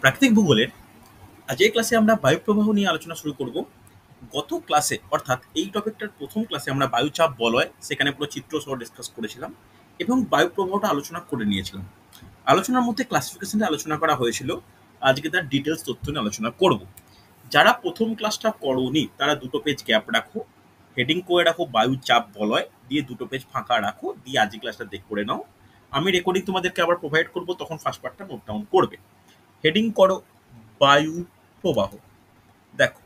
প্রাকৃতিক ভূগোলের আজকের ক্লাসে আমরা বায়ু প্রবাহ নিয়ে আলোচনা শুরু করব। গত ক্লাসে অর্থাৎ এই টপিকটার প্রথম ক্লাসে আমরা বায়ুচাপ বলয় সেখানে পুরো চিত্র সহ ডিসকাস করেছিলাম এবং বায়ু প্রবাহটা আলোচনা করে নিয়েছিলাম। আলোচনার মধ্যে ক্লাসিফিকেশনে আলোচনা করা হয়েছিল। আজকে তার ডিটেলস তথ্য নিয়ে আলোচনা করব। যারা প্রথম ক্লাসটা করোনি তারা দুটো পেজ গ্যাপ রাখো, হেডিং করে রাখো বায়ু চাপ বলয়, দিয়ে দুটো পেজ ফাঁকা রাখো, দিয়ে আজকে ক্লাসটা দেখ করে নাও। আমি রেকর্ডিং তোমাদেরকে আবার প্রোভাইড করব, তখন ফার্স্ট পার্টটা নোট ডাউন করবে। হেডিং করো বায়ু প্রবাহ। দেখো,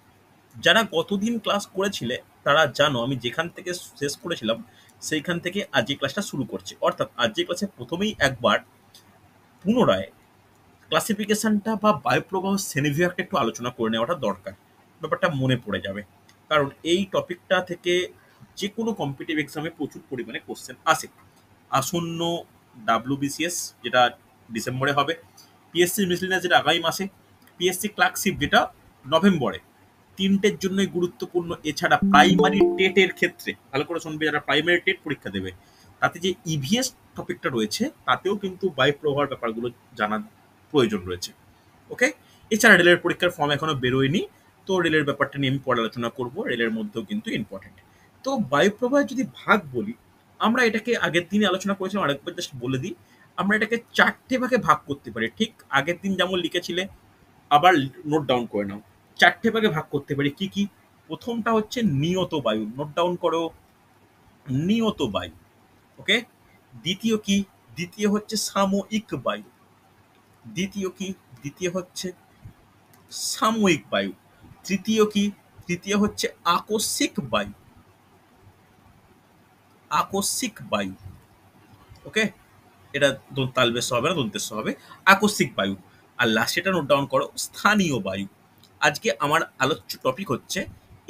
যারা গতদিন ক্লাস করেছিলে তারা জানো আমি যেখান থেকে শেষ করেছিলাম সেইখান থেকে আজকে ক্লাসটা শুরু করছি। অর্থাৎ আজকে ক্লাসে প্রথমেই একবার পুনরায় ক্লাসিফিকেশনটা বা বায়ুপ্রবাহ শ্রেণীবিভাগটা একটু আলোচনা করে নেওয়াটা দরকার। ব্যাপারটা মনে পড়ে যাবে, কারণ এই টপিকটা থেকে যে কোনো কম্পিটিটিভ এক্সামে প্রচুর পরিমাণে কোশ্চেন আসে। আসন্ন ডাব্লিউবিসিএস যেটা ডিসেম্বরে হবে, পিএসসি মিসলিনিয়াস যেটা আগামী মাসে, পিএসসি ক্লার্কশিপ যেটা নভেম্বরে, তিনটের জন্যই গুরুত্বপূর্ণ। এছাড়া প্রাইমারি টেটের ক্ষেত্রে ভালো করে শুনবে, যারা প্রাইমারি টেট পরীক্ষা দেবে তাতে যে ইভিএস টপিকটা রয়েছে তাতেও কিন্তু বায়ু প্রবাহের ব্যাপারগুলো জানার প্রয়োজন রয়েছে। ওকে, এছাড়া রেলের পরীক্ষার ফর্ম এখনো বেরোয়নি, তো রেলের ব্যাপারটা নিয়ে আমি পরে আলোচনা করবো, রেলের মধ্যেও কিন্তু ইম্পর্টেন্ট। তো বায়ু প্রবাহের যদি ভাগ বলি, আমরা এটাকে আগের দিনে আলোচনা করেছিলাম, আরেকবার জাস্ট বলে দিই। আমরা এটাকে চারটে ভাগে ভাগ করতে পারি, ঠিক আগের দিন যেমন লিখেছিলে, আবার নোট ডাউন করে নাও। চারটে ভাগে ভাগ করতে পারি। কি কি? প্রথমটা হচ্ছে নিয়ত বায়ু, নোট ডাউন করো, নিয়ত বায়ু। ওকে। দ্বিতীয় কি? দ্বিতীয় হচ্ছে সাময়িক বায়ু। দ্বিতীয় কি? দ্বিতীয় হচ্ছে সাময়িক বায়ু। তৃতীয় কি? তৃতীয় হচ্ছে আকস্মিক বায়ু। আকস্মিক বায়ু। ওকে, এটা তালবেশ হবে না, দন্তেশ্ব হবে। আকস্মিক বায়ু। আর লাস্ট এটা নোট ডাউন করো, স্থানীয় বায়ু। আজকে আমার আলোচ্য টপিক হচ্ছে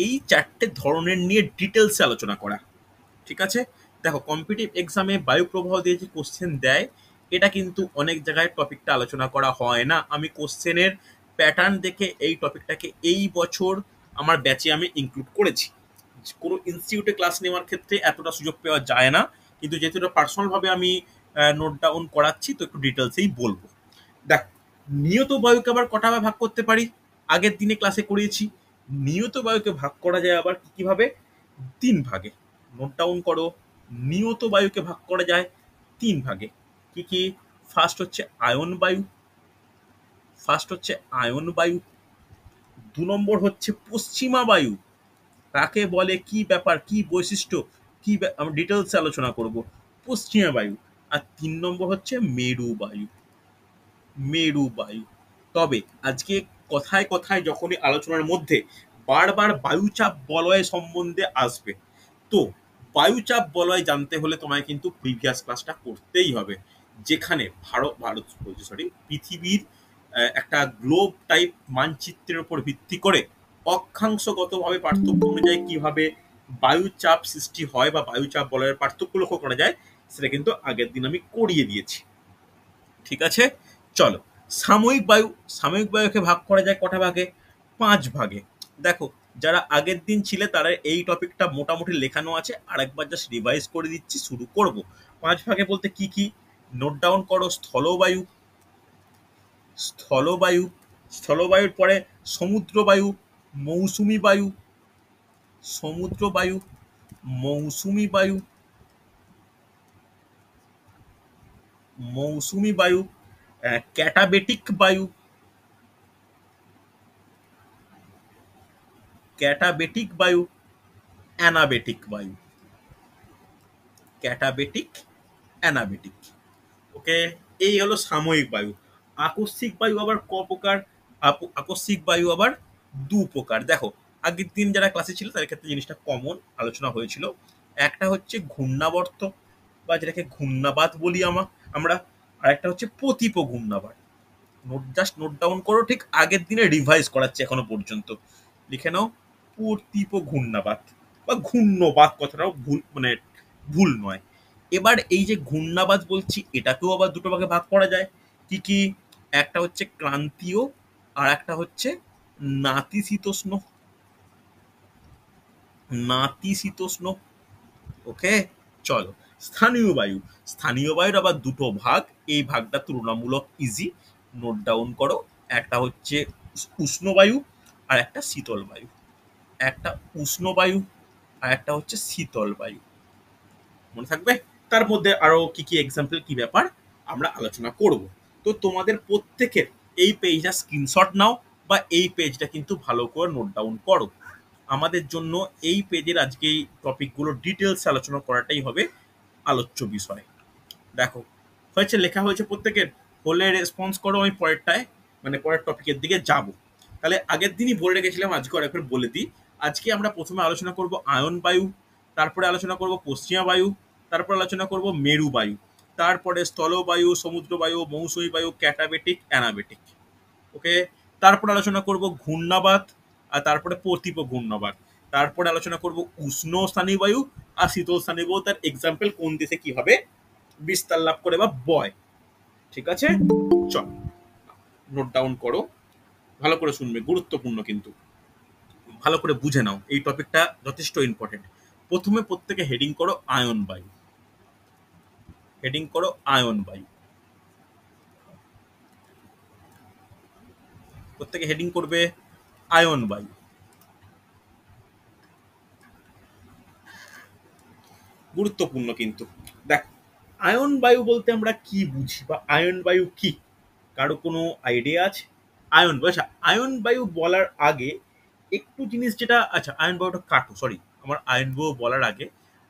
এই চারটে ধরনের নিয়ে ডিটেলসে আলোচনা করা। ঠিক আছে? দেখো, কম্পিটিটিভ এক্সামে বায়ু প্রবাহ দিয়ে যে কোশ্চেন দেয়, এটা কিন্তু অনেক জায়গায় টপিকটা আলোচনা করা হয় না। আমি কোশ্চেনের প্যাটার্ন দেখে এই টপিকটাকে এই বছর আমার ব্যাচে আমি ইনক্লুড করেছি। কোনো ইনস্টিটিউটে ক্লাস নেওয়ার ক্ষেত্রে এতটা সুযোগ পাওয়া যায় না, কিন্তু যেহেতু এটা পার্সোনালভাবে আমি নোট ডাউন করাচ্ছি, তো একটু ডিটেলসেই বলবো। দেখ, নিয়ত বায়ুকে আবার কটা ভাগ করতে পারি? আগের দিনে ক্লাসে করিয়েছি। নিয়ত বায়ুকে ভাগ করা যায় আবার কিভাবে? তিন ভাগে। নোট ডাউন করো, নিয়ত বায়ুকে ভাগ করা যায় তিন ভাগে। কি কি? ফার্স্ট হচ্ছে আয়ন বায়ু। ফার্স্ট হচ্ছে আয়ন বায়ু। দু নম্বর হচ্ছে পশ্চিমা বায়ু। কাকে বলে, কি ব্যাপার, কি বৈশিষ্ট্য, কি আমরা ডিটেলসে আলোচনা করব, পশ্চিমা বায়ু। আর তিন নম্বর হচ্ছে মেরু বায়ু। মেরু বায়ু। তবে আজকে কথায় কথায় যখনই আলোচনার মধ্যে বারবার বায়ুচাপ বলয় সম্বন্ধে আসবে, তো বায়ুচাপ বলয় জানতে হলে তোমায় কিন্তু প্রিভিয়াস ক্লাসটা করতেই হবে, যেখানে ভারত বলছি, সরি, পৃথিবীর একটা গ্লোব টাইপ মানচিত্রের উপর ভিত্তি করে অক্ষাংশগতভাবে পার্থক্য অনুযায়ী কিভাবে বায়ুচাপ সৃষ্টি হয় বা বায়ুচাপ বলয়ের পার্থক্য লক্ষ্য করা যায়, সেটা কিন্তু আগের দিন আমি করিয়ে দিয়েছি। ঠিক আছে, চলো। সাময়িক বায়ু। সাময়িক বায়ুকে ভাগ করা যায় কটা ভাগে? পাঁচ ভাগে। দেখো, যারা আগের দিন ছিলে তারা এই টপিকটা মোটামুটি লেখানো আছে, আর একবার জাস্ট রিভাইজ করে দিচ্ছি, শুরু করব। পাঁচ ভাগে বলতে কি কি? নোট ডাউন করো, স্থলবায়ু। স্থলবায়ু। স্থলবায়ুর পরে সমুদ্র বায়ু, মৌসুমী বায়ু। সমুদ্র বায়ু, মৌসুমী বায়ু, মৌসুমী বায়ু, ক্যাটাবেটিক বায়ু। ক্যাটাবেটিক বায়ু, অ্যানাবেটিক বায়ু। Katabatic, anabatic. ওকে, এই হলো সাময়িক বায়ু। আকস্মিক বায়ু আবার ক প্রকার? আকস্মিক বায়ু আবার দু প্রকার। দেখো, আগের দিন যারা ক্লাসে ছিল তাদের ক্ষেত্রে জিনিসটা কমন আলোচনা হয়েছিল। একটা হচ্ছে ঘূর্ণাবর্ত বা যেটাকে ঘূর্ণাবাত বলি আমরা। আর একটা হচ্ছে প্রতীপ ঘূর্ণাবাত। জাস্ট নোট ডাউন করো, ঠিক আগের দিনে রিভাইজ করাচ্ছে এখনো পর্যন্ত। লিখে নাও, প্রতীপ ঘূর্ণাবাত বা ঘূর্ণবাত, কথাটাও ভুল, মানে ভুল নয়। এবার এই যে ঘূর্ণাবাত বলছি, এটাকেও আবার দুটো ভাগে ভাগ করা যায়। কি কি? একটা হচ্ছে ক্রান্তীয়, আর একটা হচ্ছে নাতিশীতোষ্ণ। নাতিশীতোষ্ণ। ওকে, চলো। স্থানীয় বায়ু। স্থানীয় বায়ুর আবার দুটো ভাগ, এই ভাগটা তুলনামূলক ইজি। নোট ডাউন করো, একটা হচ্ছে উষ্ণ বায়ু আর একটা শীতল বায়ু। একটা উষ্ণ বায়ু আর একটা হচ্ছে শীতল বায়ু। মনে থাকবে? তার মধ্যে আরো কি কি এক্সাম্পল কি ব্যাপার আমরা আলোচনা করব। তো তোমাদের প্রত্যেকের এই পেজটা স্ক্রিনশট নাও বা এই পেজটা কিন্তু ভালো করে নোট ডাউন করো। আমাদের জন্য এই পেজের আজকে এই টপিকগুলো ডিটেলস আলোচনা করাটাই হবে আলোচ্য বিষয়। দেখো, হয়েছে, লেখা হয়েছে প্রত্যেকের? হলে রেসপন্স করো, আমি পরেরটায় মানে পরের টপিকের দিকে যাব। তাহলে আগের দিনই বলে রেখেছিলাম, আজকে আরেকবার বলে দিই। আজকে আমরা প্রথমে আলোচনা করব আয়ন বায়ু, তারপরে আলোচনা করব পশ্চিমা বায়ু, তারপর আলোচনা করব মেরু বায়ু, তারপরে স্থলবায়ু, সমুদ্র বায়ু, মৌসুমী বায়ু, ক্যাটাবেটিক, অ্যানাবেটিক। ওকে। তারপর আলোচনা করব ঘূর্ণাবাত, আর তারপরে প্রতীপ ঘূর্ণাবাত। তারপরে আলোচনা করব উষ্ণ স্থানীয় বায়ু আর শীতল স্থানীয় বায়ু, তার এক্সাম্পল কোন দেশে কিভাবে বিস্তার লাভ করে বা বয়। ঠিক আছে, চল নোট ডাউন করো, ভালো করে শুনবে, গুরুত্বপূর্ণ কিন্তু। ভালো করে বুঝে নাও, এই টপিকটা যথেষ্ট ইম্পর্টেন্ট। প্রথমে প্রত্যেকে হেডিং করো আয়ন বায়ু। হেডিং করো আয়ন বায়ু। প্রত্যেকে হেডিং করবে আয়ন বায়ু। গুরুত্বপূর্ণ কিন্তু। দেখ, আয়ন বায়ু বলতে আমরা কি বুঝি বা আয়ন বায়ু কি, কারো কোনো আইডিয়া আছে? আয়ন বায়ু, আচ্ছা, আয়ন বায়ু বলার আগে একটু জিনিস যেটা, আচ্ছা আয়ন বায়ুটা কাটো, সরি, আমার আয়ন বায়ু বলার আগে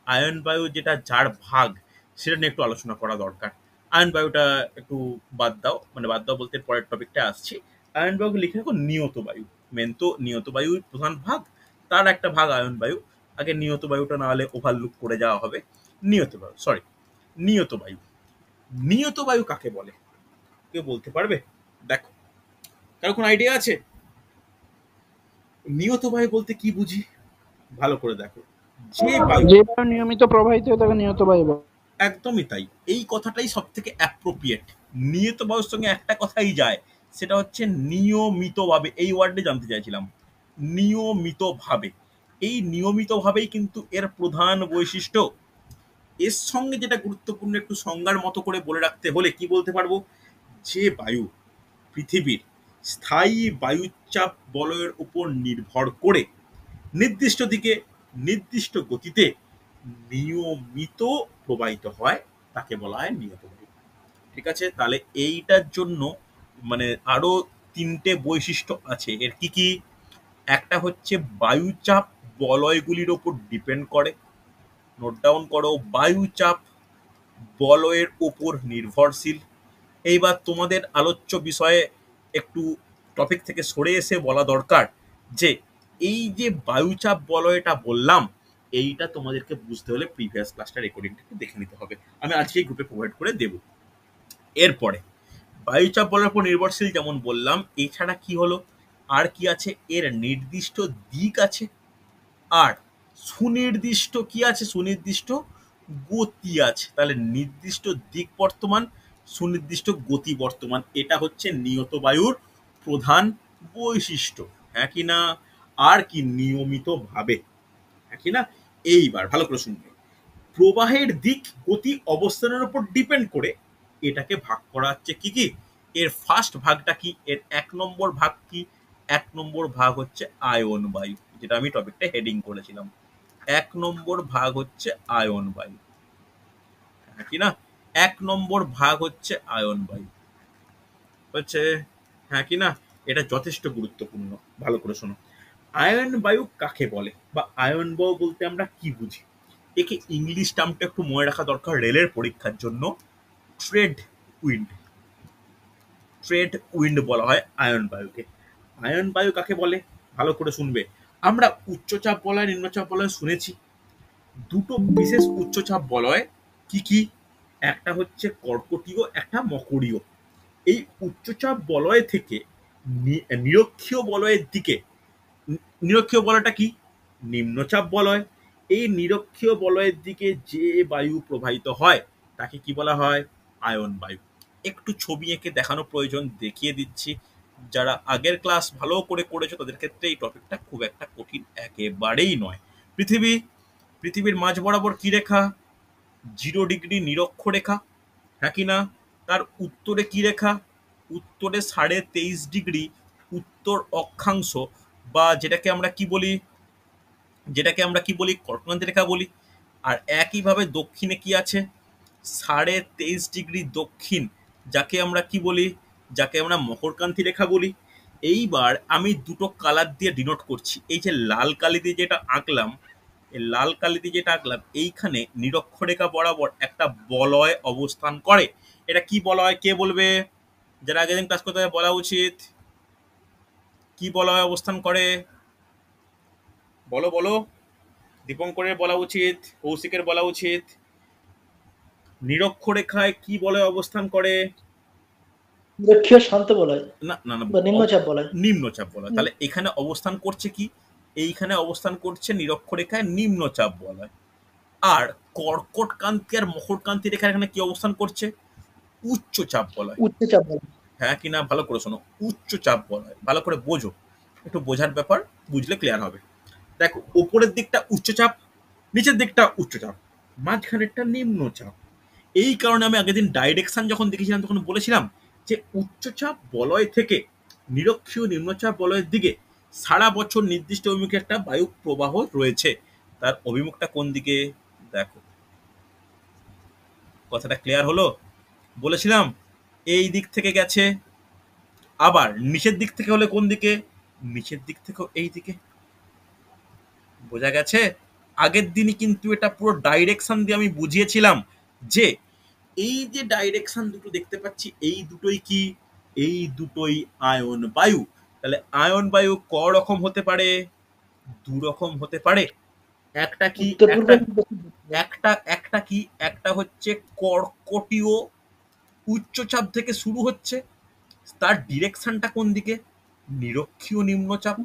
আয়ন বায়ু যেটা যার ভাগ সেটা নিয়ে একটু আলোচনা করা দরকার। আয়ন বায়ুটা একটু বাদ দাও, মানে বাদ দাও বলতে পরের টপিকটা আসছি। আয়ন বায়ুকে লিখে রাখো নিয়ত বায়ু। মেন তো নিয়ত বায়ুর প্রধান ভাগ, তার একটা ভাগ আয়ন বায়ু। আগে নিয়ত বায়ুটা না হলে ওভারলুক করে যাওয়া হবে। নিয়ত বায়ু, সরি, নিয়ত বায়ু। নিয়ত বায়ু কাকে বলে কেউ বলতে পারবে? দেখো, কারো কোনো আইডিয়া আছে? নিয়ত বায়ু বলতে কি বুঝি ভালো করে দেখো। যে বায়ু, যে বায়ু নিয়মিত প্রবাহিত হয় তাকে নিয়ত বায়ু বলে। একদমই তাই, এই কথাটাই সব থেকে অ্যাপ্রোপ্রিয়েট। নিয়ত বায়ুর সঙ্গে একটা কথাই যায়, সেটা হচ্ছে নিয়মিতভাবে। এই ওয়ার্ডে জানতে চাইছিলাম, নিয়মিতভাবে। এই নিয়মিতভাবেই কিন্তু এর প্রধান বৈশিষ্ট্য। এর সঙ্গে যেটা গুরুত্বপূর্ণ একটু সংজ্ঞার মতো করে বলে রাখতে হলে কি বলতে পারবো, যে বায়ু পৃথিবীর স্থায়ী বায়ুচাপ বলয়ের উপর নির্ভর করে নির্দিষ্ট দিকে নির্দিষ্ট গতিতে নিয়মিত প্রবাহিত হয় তাকে বলা হয় নিয়ত বায়ু। ঠিক আছে, তাহলে এইটার জন্য মানে আরো তিনটে বৈশিষ্ট্য আছে। এর কি কি? একটা হচ্ছে বায়ুচাপ বলয়গুলির ওপর ডিপেন্ড করে। নোট ডাউন করো, বায়ুচাপ বলয়ের উপর নির্ভরশীল। এইবার তোমাদের আলোচ্য বিষয়ে একটু টপিক থেকে সরে এসে বলা দরকার যে এই যে বায়ুচাপ বলয়টা বললাম, এইটা তোমাদেরকে বুঝতে হলে প্রিভিয়াস ক্লাসটা রেকর্ডিংটা একটু দেখে নিতে হবে। আমি আজকে এই গ্রুপে প্রোভাইড করে দেব। এরপরে বায়ুচাপ বলয়ের উপর নির্ভরশীল যেমন বললাম, এছাড়া কি হলো, আর কি আছে, এর নির্দিষ্ট দিক আছে, আর সুনির্দিষ্ট কি আছে, সুনির্দিষ্ট গতি আছে। তাহলে নির্দিষ্ট দিক বর্তমান, সুনির্দিষ্ট গতি বর্তমান, এটা হচ্ছে নিয়ত বায়ুর প্রধান বৈশিষ্ট্য। হ্যাঁ কি না? আর কি, নিয়মিত ভাবে। হ্যাঁ কি না? এইবার ভালো করে শুনবে, প্রবাহের দিক গতি অবস্থানের উপর ডিপেন্ড করে এটাকে ভাগ করা হচ্ছে কি কি। এর ফার্স্ট ভাগটা কি, এর এক নম্বর ভাগ কি? এক নম্বর ভাগ হচ্ছে আয়ন বায়ু, যেটা আমি টপিকটা হেডিং করেছিলাম। এক নম্বর ভাগ হচ্ছে আয়ন বায়ু। হ্যাঁ কি না? এক নম্বর ভাগ হচ্ছে আয়ন বায়ু হচ্ছে। হ্যাঁ কি না? এটা যথেষ্ট গুরুত্বপূর্ণ, ভালো করে শোনো। আয়ন বায়ু কাকে বলে বা আয়ন বায়ু বলতে আমরা কি বুঝি, একে ইংলিশ টার্মটা একটু মনে রাখা দরকার রেলের পরীক্ষার জন্য। Trade wind. ট্রেড উইন্ড বলা হয় আয়ন বায়ুকে। আয়ন বায়ু কাকে বলে ভালো করে শুনবে। আমরা উচ্চচাপ বলয় নিম্নচাপ বলয় শুনেছি। দুটো বিশেষ উচ্চচাপ বলয় কি কি, একটা হচ্ছে কর্কটীয়, একটা মকরীয়। এই উচ্চচাপ বলয় থেকে নিরক্ষীয় বলয়ের দিকে, নিরক্ষীয় বলয়টা কি, নিম্নচাপ বলয়। এই নিরক্ষীয় বলয়ের দিকে যে বায়ু প্রবাহিত হয় তাকে কি বলা হয়, আয়ন বায়ু। একটু ছবি এঁকে দেখানো প্রয়োজন, দেখিয়ে দিচ্ছি। যারা আগের ক্লাস ভালো করে করেছো তাদের ক্ষেত্রে এই টপিকটা খুব একটা কঠিন একেবারেই নয়। পৃথিবী, পৃথিবীর মাঝ বরাবর কি রেখা, 0 ডিগ্রি নিরক্ষ রেখা। হ্যাঁ কি না? তার উত্তরে কি রেখা, উত্তরে 23.5 ডিগ্রি উত্তর অক্ষাংশ, বা যেটাকে আমরা কি বলি কর্কটক্রান্তি রেখা বলি। আর একইভাবে দক্ষিণে কি আছে, 23.5 ডিগ্রি দক্ষিণ, যাকে আমরা কি বলি, যাকে আমরা মকরক্রান্তি রেখা বলি। এইবার আমি দুটো কালার দিয়ে ডিনোট করছি। এই যে লাল কালি দিয়ে যেটা আঁকলাম, এই লাল কালি দিয়ে যেটা আঁকলাম, এইখানে নিরক্ষরেখা বরাবর একটা বলয় অবস্থান করে। এটা কি বলয়, কে বলবে? যারা আগের দিন ক্লাস করতে হবে বলা উচিত। কি বলয় অবস্থান করে? বলো বলো। দীপঙ্করের বলা উচিত, কৌশিকের বলা উচিত। নিরক্ষরেখায় কি বলয় অবস্থান করে? নিরক্ষীয় শান্ত বলয় না না না, বা নিম্নচাপ বলয়। নিম্নচাপ বলয়। তাহলে এখানে অবস্থান করছে কি? এইখানে অবস্থান করছে নিরক্ষরেখায় নিম্নচাপ বলয়। আর কর্কটক্রান্তি আর মকরক্রান্তি রেখার এখানে কি অবস্থান করছে? উচ্চচাপ বলয়। উচ্চচাপ বলয়। হ্যাঁ কি না, ভালো করে শোনো। উচ্চচাপ বলয়, ভালো করে বোঝো, একটু বোঝার ব্যাপার, বুঝলে ক্লিয়ার হবে। দেখো, উপরের দিকটা উচ্চচাপ, নিচের দিকটা উচ্চচাপ, মাঝখানেরটা নিম্নচাপ। এই কারণে আমি আগের দিন ডাইরেকশন যখন দেখেছিলাম তখন বলেছিলাম যে উচ্চচাপ বলয় থেকে নিরক্ষীয় নিম্নচাপ বলয়ের দিকে সারা বছর নির্দিষ্ট অভিমুখে একটা বায়ু প্রবাহ রয়েছে। তার অভিমুখটা কোন দিকে? দেখো, কথাটা ক্লিয়ার হলো? বলেছিলাম এই দিক থেকে গেছে, আবার নিচের দিক থেকে হলে কোন দিকে? নিচের দিক থেকেও এই দিকে। বোঝা গেছে? আগের দিনই কিন্তু এটা পুরো ডাইরেকশন দিয়ে আমি বুঝিয়েছিলাম যে এই যে ডাইরেকশন দুটো দেখতে পাচ্ছি, এই দুটোই কি? এই দুটোই আয়ন বায়ু। তাহলে আয়ন বায়ু ক রকম হতে পারে? দু রকম হতে পারে। একটা কি? উত্তর পূর্ব একটা কি, একটা হচ্ছে কর্কটীয় উচ্চচাপ থেকে শুরু হচ্ছে, তার ডিরেকশনটা কোন দিকে? নিরক্ষীয় নিম্নচাপ।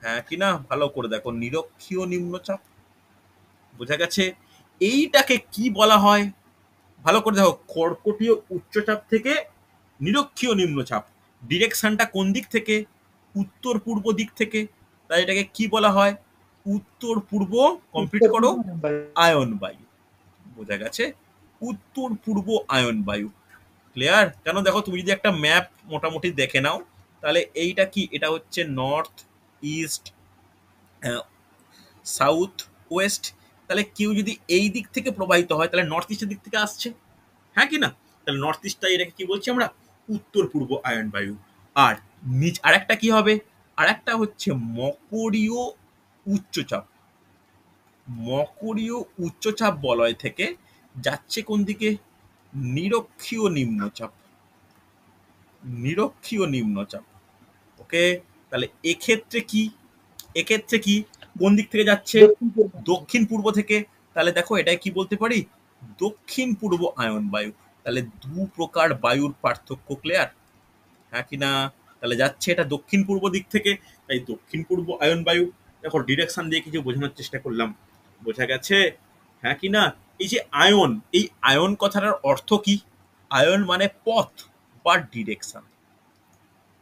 হ্যাঁ কি না, ভালো করে দেখো, নিরক্ষীয় নিম্নচাপ। বোঝা গেছে? এইটাকে কি বলা হয়? ভালো করে দেখো, কর্কটীয় উচ্চচাপ থেকে নিরক্ষীয় নিম্নচাপ, ডিরেকশনটা কোন দিক থেকে? উত্তর পূর্ব দিক থেকে। তাই এটাকে কি বলা হয়? উত্তর পূর্ব, কমপ্লিট উত্তর করো, পূর্ব বায়ু। আয়ন বায়ু। বোঝা গেছে? উত্তর পূর্ব আয়ন বায়ু। ক্লিয়ার? কেন দেখো, তুমি যদি একটা ম্যাপ মোটামুটি দেখে নাও, তাহলে এইটা কি? এটা হচ্ছে নর্থ, ইস্ট, সাউথ, ওয়েস্ট। তাহলে কেউ যদি এই দিক থেকে প্রবাহিত হয় তাহলে নর্থ ইস্টের দিক থেকে আসছে। হ্যাঁ কি না? তাহলে নর্থ ইস্টটা, এটাকে কি বলছি আমরা? উত্তর পূর্ব আয়ন বায়ু। আর আরেকটা কি হবে? আরেকটা হচ্ছে মকরীয় উচ্চচাপ। মকরীয় উচ্চচাপ বলয় থেকে যাচ্ছে কোন দিকে? নিরক্ষীয় নিম্নচাপ। নিরক্ষীয় নিম্নচাপ। ওকে, তাহলে এক্ষেত্রে কি? এক্ষেত্রে কি কোন দিক থেকে যাচ্ছে? দক্ষিণ পূর্ব। দক্ষিণ পূর্ব থেকে। তাহলে দেখো, এটাই কি বলতে পারি? দক্ষিণ পূর্ব আয়ন বায়ু। তাহলে দু প্রকার বায়ুর পার্থক্য ক্লিয়ার? হ্যাঁ কি না? তাহলে যাচ্ছে এটা দক্ষিণ পূর্ব দিক থেকে, তাই দক্ষিণ পূর্ব আয়ন বায়ু। দেখো, ডিরেকশন দিয়ে কিছু বোঝানোর চেষ্টা করলাম। বোঝা গেছে? হ্যাঁ কি না? এই যে আয়ন, এই আয়ন কথাটার অর্থ কি? আয়ন মানে পথ বা ডিরেকশন।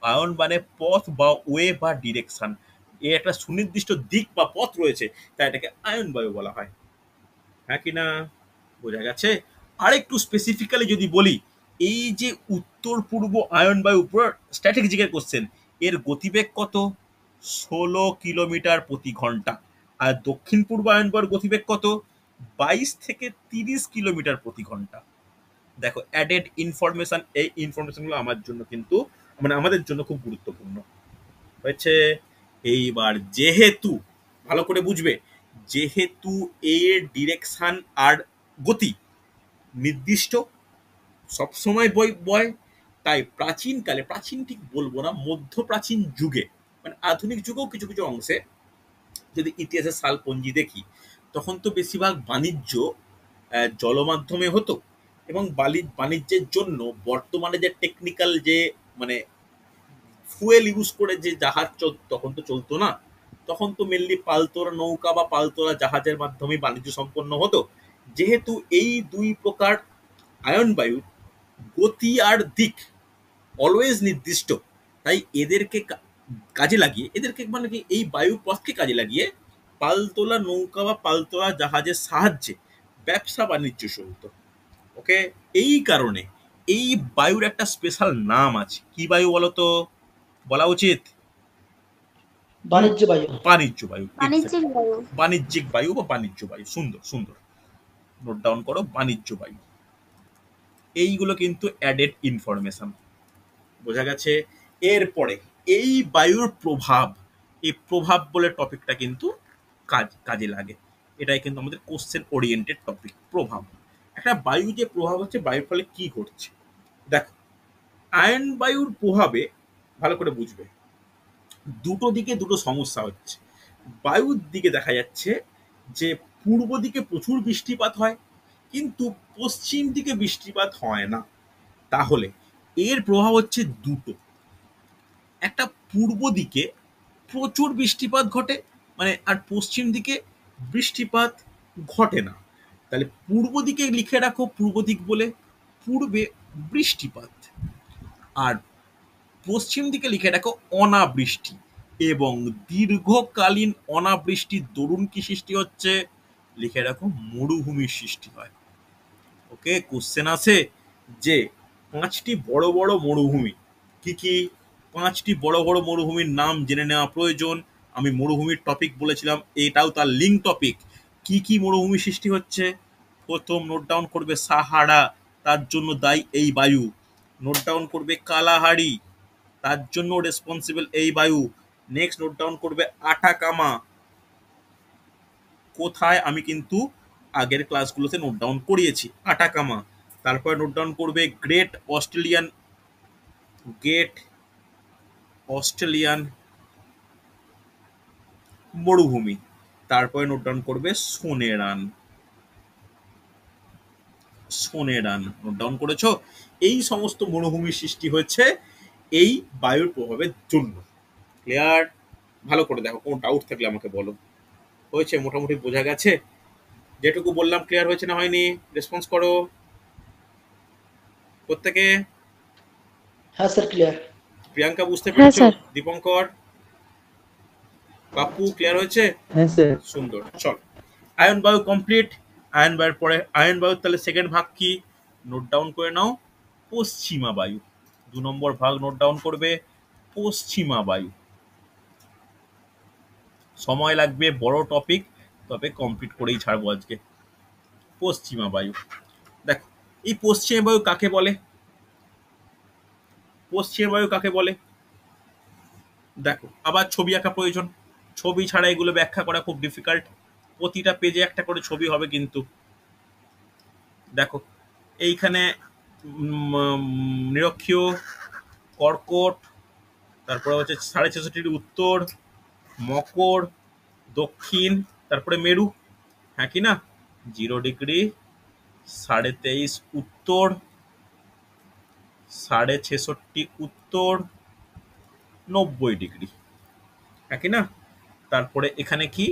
আয়ন মানে পথ বা ওয়ে বা ডিরেকশন। এর একটা সুনির্দিষ্ট দিক বা পথ রয়েছে, তাই এটাকে আয়ন বায়ু বলা হয়। হ্যাঁ কি না? বোঝা গেছে? আর একটু স্পেসিফিক্যালি যদি বলি, এই যে উত্তর পূর্ব আয়ন বায়ু, পুরো স্ট্র্যাটেজিক্যাল কোশ্চেন, এর গতিবেগ কত? 16 কিলোমিটার প্রতি ঘন্টা। আর দক্ষিণ পূর্ব আয়ন বায়ুর গতিবেগ কত? 22 থেকে 30 কিলোমিটার প্রতি ঘন্টা। দেখো, অ্যাডেড ইনফরমেশন, এই ইনফরমেশনগুলো আমার জন্য কিন্তু, মানে আমাদের জন্য খুব গুরুত্বপূর্ণ হয়েছে। এইবার যেহেতু, ভালো করে বুঝবে, যেহেতু এর ডিরেকশন আর গতি নির্দিষ্ট, সবসময় বয়, তাই প্রাচীনকালে, প্রাচীন ঠিক বলবো না, মধ্যপ্রাচীন যুগে, মানে আধুনিক যুগেও কিছু কিছু অংশে যদি ইতিহাসের সালপঞ্জি দেখি, তখন তো বেশিরভাগ বাণিজ্য জলমাধ্যমে হতো। এবং বাণিজ্যের জন্য বর্তমানে যে টেকনিক্যাল যে, মানে ফুয়েল ইউজ করে যে জাহাজ তখন তো চলতো না। তখন তো মেনলি পালতোলা নৌকা বা পালতোলা জাহাজের মাধ্যমে বাণিজ্য সম্পন্ন হতো। যেহেতু এই দুই প্রকার আয়ন বায়ুর গতি আর দিক অলওয়েজ নির্দিষ্ট, তাই এদেরকে কাজে লাগিয়ে, এদেরকে মানে কি, এই বায়ু পথকে কাজে লাগিয়ে পালতোলা নৌকা বা পালতোলা জাহাজের সাহায্যে ব্যবসা বাণিজ্য শুরু হতো। ওকে, এই কারণে এই বায়ুর একটা স্পেশাল নাম আছে, কি বায়ু বলো তো, বলা উচিত? বাণিজ্য বায়ু। বাণিজ্য বায়ু, বাণিজ্যিক বায়ু। বাণিজ্যিক বায়ু বা বাণিজ্য বায়ু। সুন্দর সুন্দর, নোট ডাউন করো, বাণিজ্য বায়ু। এইগুলো কিন্তু অ্যাডেড ইনফরমেশন, বোঝা গেছে? এরপরে এই বায়ুর প্রভাব, এই প্রভাব বলে টপিকটা কিন্তু কাজে লাগে। এটাই কিন্তু আমাদের কোশ্চেন ওরিয়েন্টেড টপিক, প্রভাব। একটা বায়ু যে প্রভাব হচ্ছে, বায়ুর ফলে কি ঘটছে দেখো। আয়ন বায়ুর প্রভাবে ভালো করে বুঝবে, দুটো দিকে দুটো সমস্যা হচ্ছে। বায়ুর দিকে দেখা যাচ্ছে যে পূর্ব দিকে প্রচুর বৃষ্টিপাত হয়, কিন্তু পশ্চিম দিকে বৃষ্টিপাত হয় না। তাহলে এর প্রভাব হচ্ছে দুটো। একটা পূর্ব দিকে প্রচুর বৃষ্টিপাত ঘটে, মানে, আর পশ্চিম দিকে বৃষ্টিপাত ঘটে না। তাহলে পূর্ব দিকে লিখে রাখো পূর্ব দিক বলে, পূর্বে বৃষ্টিপাত। আর পশ্চিম দিকে লিখে রাখো অনাবৃষ্টি। এবং দীর্ঘকালীন অনাবৃষ্টির দরুন কি সৃষ্টি হচ্ছে, লিখে রাখো মরুভূমির সৃষ্টি হয়। ওকে, কোশ্চেন আছে যে 5টি বড় বড় মরুভূমি কি কি, 5টি বড় বড় মরুভূমির নাম জেনে নেওয়া প্রয়োজন। আমি মরুভূমির টপিক বলেছিলাম, এটাও তার লিঙ্ক টপিক। কি কি মরুভূমি সৃষ্টি হচ্ছে? প্রথম নোট ডাউন করবে সাহারা, তার জন্য দায়ী এই বায়ু। নোট ডাউন করবে কালাহারি, তার জন্য রেসপন্সিবল এই বায়ু। নেক্সট নোট ডাউন করবে আটাকামা, কোথায় আমি কিন্তু আগের ক্লাসগুলোতে নোট ডাউন করিয়েছি, আটাকামা। তারপরে নোট ডাউন করবে গ্রেট অস্ট্রেলিয়ান মরুভূমি। তারপরে নোট ডাউন করবে সোনেরান। নোট ডাউন করেছো? এই সমস্ত মরুভূমির সৃষ্টি হয়েছে এই বায়ুর প্রভাবের জন্য। ক্লিয়ার? ভালো করে দেখো, কোনো ডাউট থাকলে আমাকে বলো। হয়েছে? মোটামুটি বোঝা গেছে? যেটুকু বললাম ক্লিয়ার হয়েছে না হয়নি? রেসপন্স করো প্রত্যেকে। হ্যাঁ স্যার, ক্লিয়ার। প্রিয়াঙ্কা বুঝতে হ্যাঁ পেরেছো? স্যার। দীপঙ্কর, বাপু ক্লিয়ার হয়েছে? হ্যাঁ স্যার। সুন্দর, চল। আয়ন বায়ু কমপ্লিট। আয়ন বায়ুর পরে আয়ন বায়ুর তাহলে সেকেন্ড ভাগ কি, নোট ডাউন করে নাও, পশ্চিমা বায়ু। 2 নম্বর ভাগ নোট ডাউন করবে, পশ্চিমা বায়ু। সময় লাগবে, বড় টপিক, তবে কমপ্লিট করেই ছাড়বো আজকে। পশ্চিমা বায়ু, দেখো এই পশ্চিমা বায়ু কাকে বলে? পশ্চিমা বায়ু কাকে বলে দেখো, আবার ছবি আঁকা প্রয়োজন। ছবি ছাড়া এগুলো ব্যাখ্যা করা খুব ডিফিকাল্ট। প্রতিটা পেজে একটা করে ছবি হবে কিন্তু। দেখো এইখানে নিরক্ষীয়, কর্কট, তারপরে হচ্ছে 66.5 উত্তর, মকর, দক্ষিণ, তারপরে মেরু। হ্যাঁ কি না? 0 ডিগ্রি, 23.5 উত্তর, 66.5 উত্তর, 90 ডিগ্রি। হ্যাঁ কি না? তারপরে এখানে কি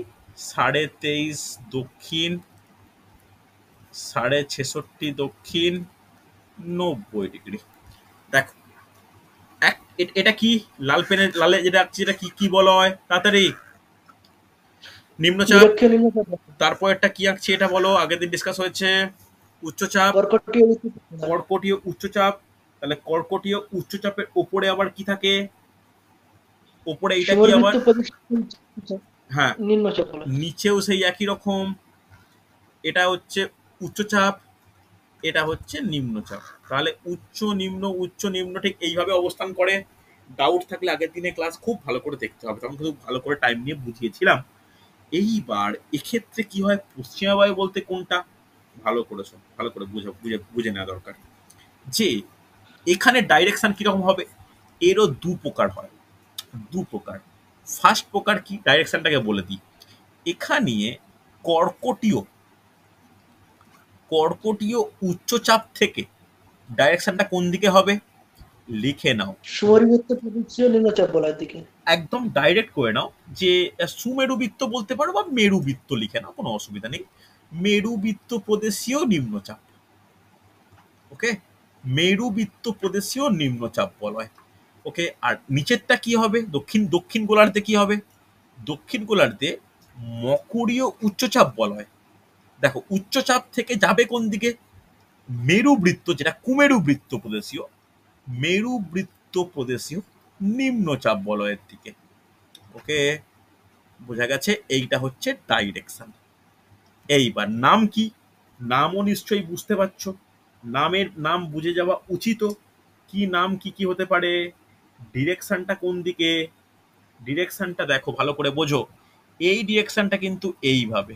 23.5 দক্ষিণ, 66.5 দক্ষিণ, 90 ডিগ্রি। দেখো এটা কি লাল পেনের লালে যেটা আঁকছি, এটা কি কি বলা হয় তাড়াতাড়ি? নিম্নচাপ। নিরক্ষীয় নিম্নচাপ। তারপর একটা কি আঁকছি এটা বলো, আগের দিন ডিসকাস হয়েছে। উচ্চচাপ, কর্কটীয় উচ্চচাপ। কর্কটীয় উচ্চচাপ। তাহলে কর্কটীয় উচ্চচাপের উপরে আবার কি থাকে? উপরে এটা কি আবার? সমবৃত্ত প্রদেশ হ্যাঁ, নিম্নচাপ বলা হয়। নিচেও সেই একই রকম। এটা হচ্ছে উচ্চচাপ, এটা হচ্ছে নিম্নচাপ। তাহলে উচ্চ নিম্ন ঠিক এইভাবে অবস্থান করে। ডাউট থাকলে আগের দিনে ক্লাস খুব ভালো করে দেখতে হবে, তখন খুব ভালো করে টাইম নিয়ে বুঝিয়েছিলাম। এইবার এক্ষেত্রে কি হয়, পশ্চিমা বায়ু বলতে কোনটা? ভালো করেছো, ভালো করে বুঝে নেওয়া দরকার যে এখানে ডাইরেকশন কিরকম হবে। এরও দু প্রকার হয়, দু প্রকার। ফার্স্ট প্রকার কি, ডাইরেকশনটাকে বলে দিই। এখানে কর্কটীয় কর্কটীয় উচ্চচাপ থেকে ডাইরেকশনটা কোন দিকে হবে লিখে নাও। সমবৃত্ত প্রদেশীয় নিম্নচাপ বলা হয় দিকে। একদম ডাইরেক্ট করে নাও যে সুমেরুবৃত্ত বলতে পারো বা মেরুবৃত্ত লিখে নাও, কোনো অসুবিধা নেই। মেরুবৃত্ত প্রদেশীয় নিম্নচাপ। ওকে, মেরুবৃত্ত প্রদেশীয় নিম্নচাপ বলা হয়। ওকে, আর নিচেরটা কি হবে? দক্ষিণ গোলার্ধে কি হবে? দক্ষিণ গোলার্ধে মকরীয় উচ্চচাপ বলা হয়। দেখো উচ্চচাপ থেকে যাবে কোন দিকে? মেরুবৃত্ত যেটা কুমেরু বৃত্ত প্রদেশীয়, মেরুবৃত্ত প্রদেশীয় নিম্নচাপ বলয়ের দিকে। ওকে, বোঝা গেছে? এইটা হচ্ছে ডাইরেকশন। এইবার নাম কি? নামও নিশ্চয়ই বুঝতে পারছো, নামের নাম বুঝে যাওয়া উচিত। কি নাম কি কি হতে পারে? ডিরেকশনটা কোন দিকে? ডিরেকশনটা দেখো ভালো করে বোঝো, এই ডিরেকশনটা কিন্তু এইভাবে,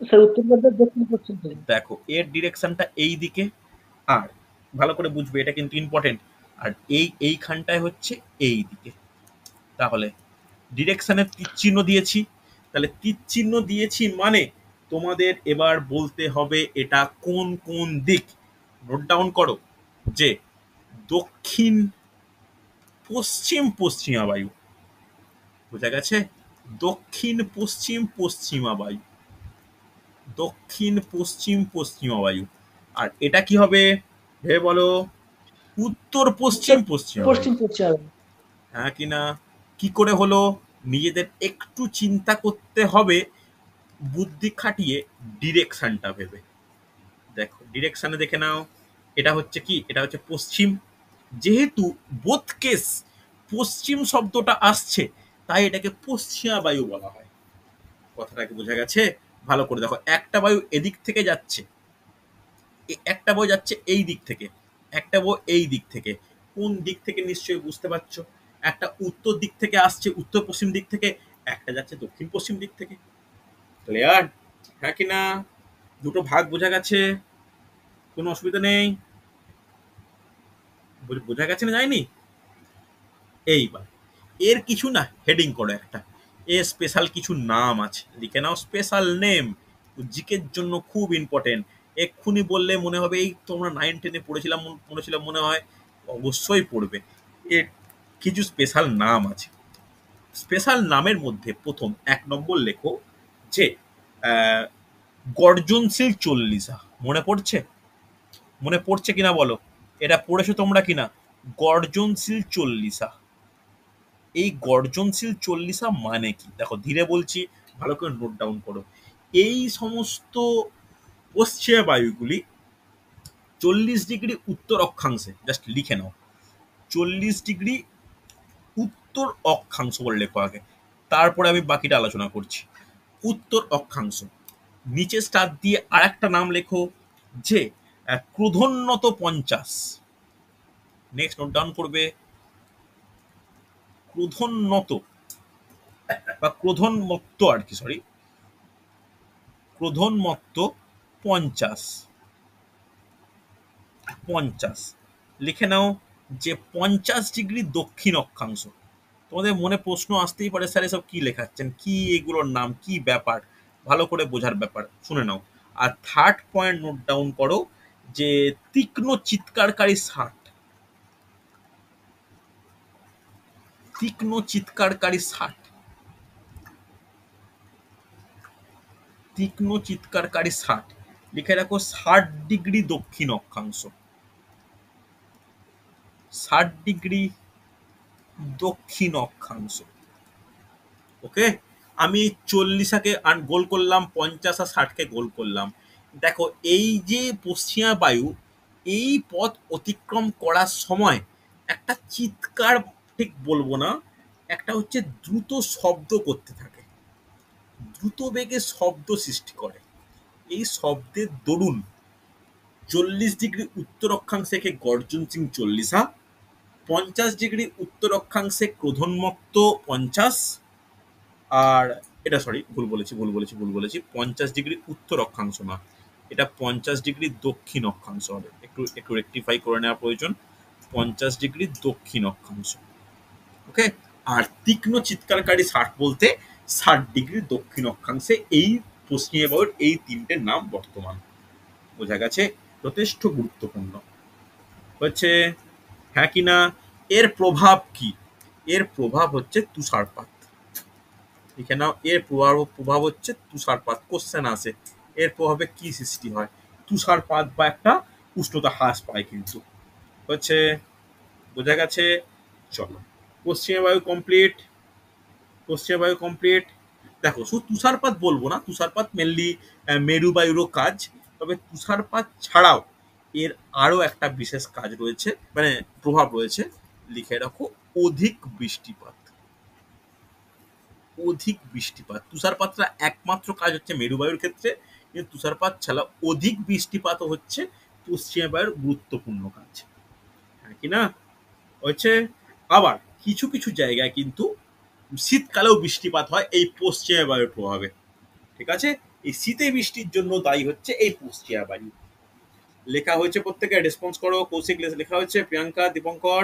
স্যার উত্তরবঙ্গের দক্ষিণ পশ্চিম দিকে। দেখো এর ডিরেকশনটা এই দিকে, আর ভালো করে বুঝবে এটা কিন্তু ইম্পর্টেন্ট, আর এইখানটায় হচ্ছে এই দিকে। তাহলে ডিরেকশনের তীর চিহ্ন দিয়েছি, তাহলে তীর চিহ্ন দিয়েছি মানে তোমাদের এবার বলতে হবে এটা কোন কোন দিক। নোট ডাউন করো যে দক্ষিণ পশ্চিম পশ্চিমা বায়ু, বোঝা গেছে? দক্ষিণ পশ্চিম পশ্চিমা বায়ু, দক্ষিণ পশ্চিম পশ্চিমা বায়ু। আর এটা কি হবে ভেবে বলো? উত্তর পশ্চিম উত্তর পশ্চিমা বায়ু। পশ্চিম পশ্চিম। হ্যাঁ কি না? কি করে হলো? নিজেদের একটু চিন্তা করতে হবে, বুদ্ধি খাটিয়ে ডিরেকশনটা ভেবে। দেখো ডিরেকশনে দেখে নাও, এটা হচ্ছে কি? এটা হচ্ছে পশ্চিম। যেহেতু বোথ কেস পশ্চিম শব্দটা আসছে, তাই এটাকে পশ্চিমা বায়ু বলা হয়। কথাটা কি বোঝা গেছে? ভালো করে দেখো, একটা বায়ু এদিক থেকে যাচ্ছে, একটা বায়ু যাচ্ছে এই দিক থেকে, একটা বায়ু এই দিক থেকে। কোন দিক থেকে নিশ্চয়ই বুঝতে পারছো? একটা উত্তর দিক থেকে আসছে, উত্তর পশ্চিম দিক থেকে, একটা যাচ্ছে দক্ষিণ পশ্চিম দিক থেকে। ক্লিয়ার? হ্যাঁ কি না? দুটো ভাগ বোঝা গেছে? কোনো অসুবিধা নেই? বোঝা গেছে না যায়নি? এইবার এর কিছু না হেডিং করো একটা, এর স্পেশাল কিছু নাম আছে, লিখে নাও স্পেশাল নেম। জিকের জন্য খুব ইম্পর্টেন্ট। এক্ষুনি বললে মনে হবে এই তোমরা 9-10-এ পড়েছিলাম মনে হয়, অবশ্যই পড়বে। এর কিছু স্পেশাল নাম আছে। স্পেশাল নামের মধ্যে প্রথম 1 নম্বর লেখো যে আহ, গর্জনশীল চল্লিশা। মনে পড়ছে? মনে পড়ছে কিনা বলো? এটা পড়েছো তোমরা কিনা? গর্জনশীল চল্লিশা। এই গর্জনশীল চল্লিশা মানে কি? দেখো ধীরে বলছি, ভালো করে নোট ডাউন করো। এই সমস্ত পশ্চিমা বায়ুগুলি 40 ডিগ্রি উত্তর অক্ষাংশে, জাস্ট লিখে নাও 40 ডিগ্রি উত্তর অক্ষাংশ বলে লেখো আগে, তারপরে আমি বাকিটা আলোচনা করছি। উত্তর অক্ষাংশ, নিচে স্টার দিয়ে আর একটা নাম লেখো যে ক্রোধোন্নত 50। নেক্সট নোট ডাউন করবে, ক্রোধোন্নত বা ক্রোধোন্মত্ত আর কি, সরি, ক্রোধোন্মত্ত 50। 50 লিখে নাও যে 50 ডিগ্রি দক্ষিণ অক্ষাংশ। তোমাদের মনে প্রশ্ন আসতেই পারে, স্যার এসব কি লেখাচ্ছেন, কি এগুলোর নাম, কি ব্যাপার? ভালো করে বোঝার ব্যাপার, শুনে নাও। আর থার্ড পয়েন্ট নোট ডাউন করো যে তীক্ষ্ণ চিৎকারকারী 60। তীক্ষ্ণ চিৎকারকারী 60, তীক্ষ্ণ চিৎকারকারী 60 লিখে রাখো। 60 ডিগ্রি দক্ষিণ অক্ষাংশ, 60 ডিগ্রি দক্ষিণ অক্ষাংশ। ওকে, আমি 40কে গোল করলাম, 50 আর 60কে গোল করলাম। দেখো এই যে পশ্চিমা বায়ু এই পথ অতিক্রম করার সময় একটা চিৎকার, ঠিক বলবো না, একটা হচ্ছে দ্রুত শব্দ করতে থাকে, দ্রুত বেগে শব্দ সৃষ্টি করে। এই শব্দের দরুন 40 ডিগ্রি উত্তর অক্ষাংশে একে গর্জন সিং চল্লিশা, 50 ডিগ্রি উত্তর অক্ষাংশে ক্রোধোন্মত্ত 50, আর এটা সরি ভুল বলেছি 50 ডিগ্রি উত্তর অক্ষাংশ না, এটা 50 ডিগ্রি দক্ষিণ অক্ষাংশ হবে, একটু একটু রেকটিফাই করে নেওয়া প্রয়োজন। 50 ডিগ্রি দক্ষিণ অক্ষাংশ। ওকে, আর তীক্ষ্ণ চিৎকারকারী 60 বলতে 60 ডিগ্রি দক্ষিণ অক্ষাংশে এই পশ্চিমে বায়ুর এই তিনটে নাম বর্তমান। বোঝা গেছে? যথেষ্ট গুরুত্বপূর্ণ হচ্ছে। হ্যাঁ কি না? এর প্রভাব কি? এর প্রভাব হচ্ছে তুষারপাত। লিখে নাও, এর প্রভাব হচ্ছে তুষারপাত। কোশ্চেন আসে এর প্রভাবে কি সৃষ্টি হয়? তুষারপাত বা একটা উষ্ণতা হ্রাস পায় কিন্তু হচ্ছে। বোঝা গেছে? চলো, পশ্চিমা বায়ু কমপ্লিট, পশ্চিমা বায়ু কমপ্লিট। দেখো শুধু তুষারপাত বলবো না, তুষারপাত মেনলি মেরু বায়ুরও কাজ, তবে তুষারপাত ছাড়াও এর আরো একটা বিশেষ কাজ রয়েছে, মানে প্রভাব রয়েছে, লিখে রাখো অধিক বৃষ্টিপাত। অধিক বৃষ্টিপাত, তুষারপাতটা একমাত্র কাজ হচ্ছে মেরুবায়ুর ক্ষেত্রে, কিন্তু তুষারপাত ছাড়া অধিক বৃষ্টিপাতও হচ্ছে পশ্চিমা বায়ুর গুরুত্বপূর্ণ কাজ, হ্যাঁ কি না? হচ্ছে আবার কিছু কিছু জায়গায় কিন্তু শীতকালেও বৃষ্টিপাত হয় এই পশ্চিমা বায়ুর প্রভাবে, ঠিক আছে? এই শীতে বৃষ্টির জন্য দায়ী হচ্ছে এই পশ্চিমা বায়ু। লেখা হয়েছে, প্রত্যেকে রেসপন্স করো। কৌশিক লেখা হয়েছে, প্রিয়াঙ্কা, দীপঙ্কর,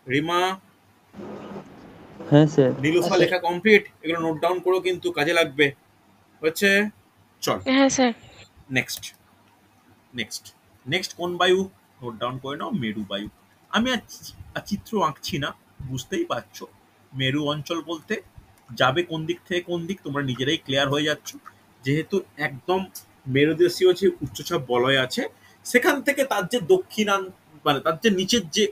রিমা, হ্যাঁ স্যার। নীলুফা স্যার। লেখা কমপ্লিট। এগুলো নোট ডাউন করো, কিন্তু কাজে লাগবে। হচ্ছে চল হ্যাঁ স্যার। নেক্সট নেক্সট নেক্সট কোন বায়ু? নোট ডাউন করে নাও, মেরু বায়ু। আমি আর চিত্র আঁকছি না, বুঝতেই পারছো মেরু অঞ্চল বলতে যাবে কোন দিক থেকে কোন দিক তোমরা নিজেরাই ক্লিয়ার হয়ে যাচ্ছ। যেহেতু একদম মেরুদেশীয় যে উচ্চচাপ বলয় আছে, সেখান থেকে তার যে দক্ষিণান, মানে তার যে নিচের যে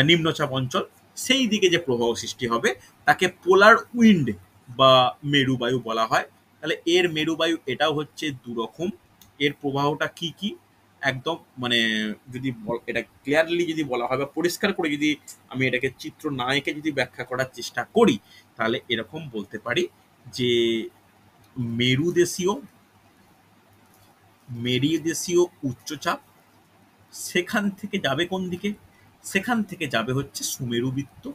নিম্নচাপ অঞ্চল, সেই দিকে যে প্রবাহ সৃষ্টি হবে তাকে পোলার উইন্ড বা মেরুবায়ু বলা হয়। তাহলে এর মেরুবায়ু এটাও হচ্ছে দুরকম। এর প্রবাহটা কি কি একদম, মানে যদি এটা ক্লিয়ারলি যদি বলা হয় বা পরিষ্কার করে যদি আমি এটাকে চিত্র না এঁকে যদি ব্যাখ্যা করার চেষ্টা করি, তাহলে এরকম বলতে পারি যে মেরুদেশীয় মেরুদেশীয় উচ্চচাপ সেখান থেকে যাবে কোন দিকে? সেখান থেকে যাবে হচ্ছে সুমেরুবৃত্ত,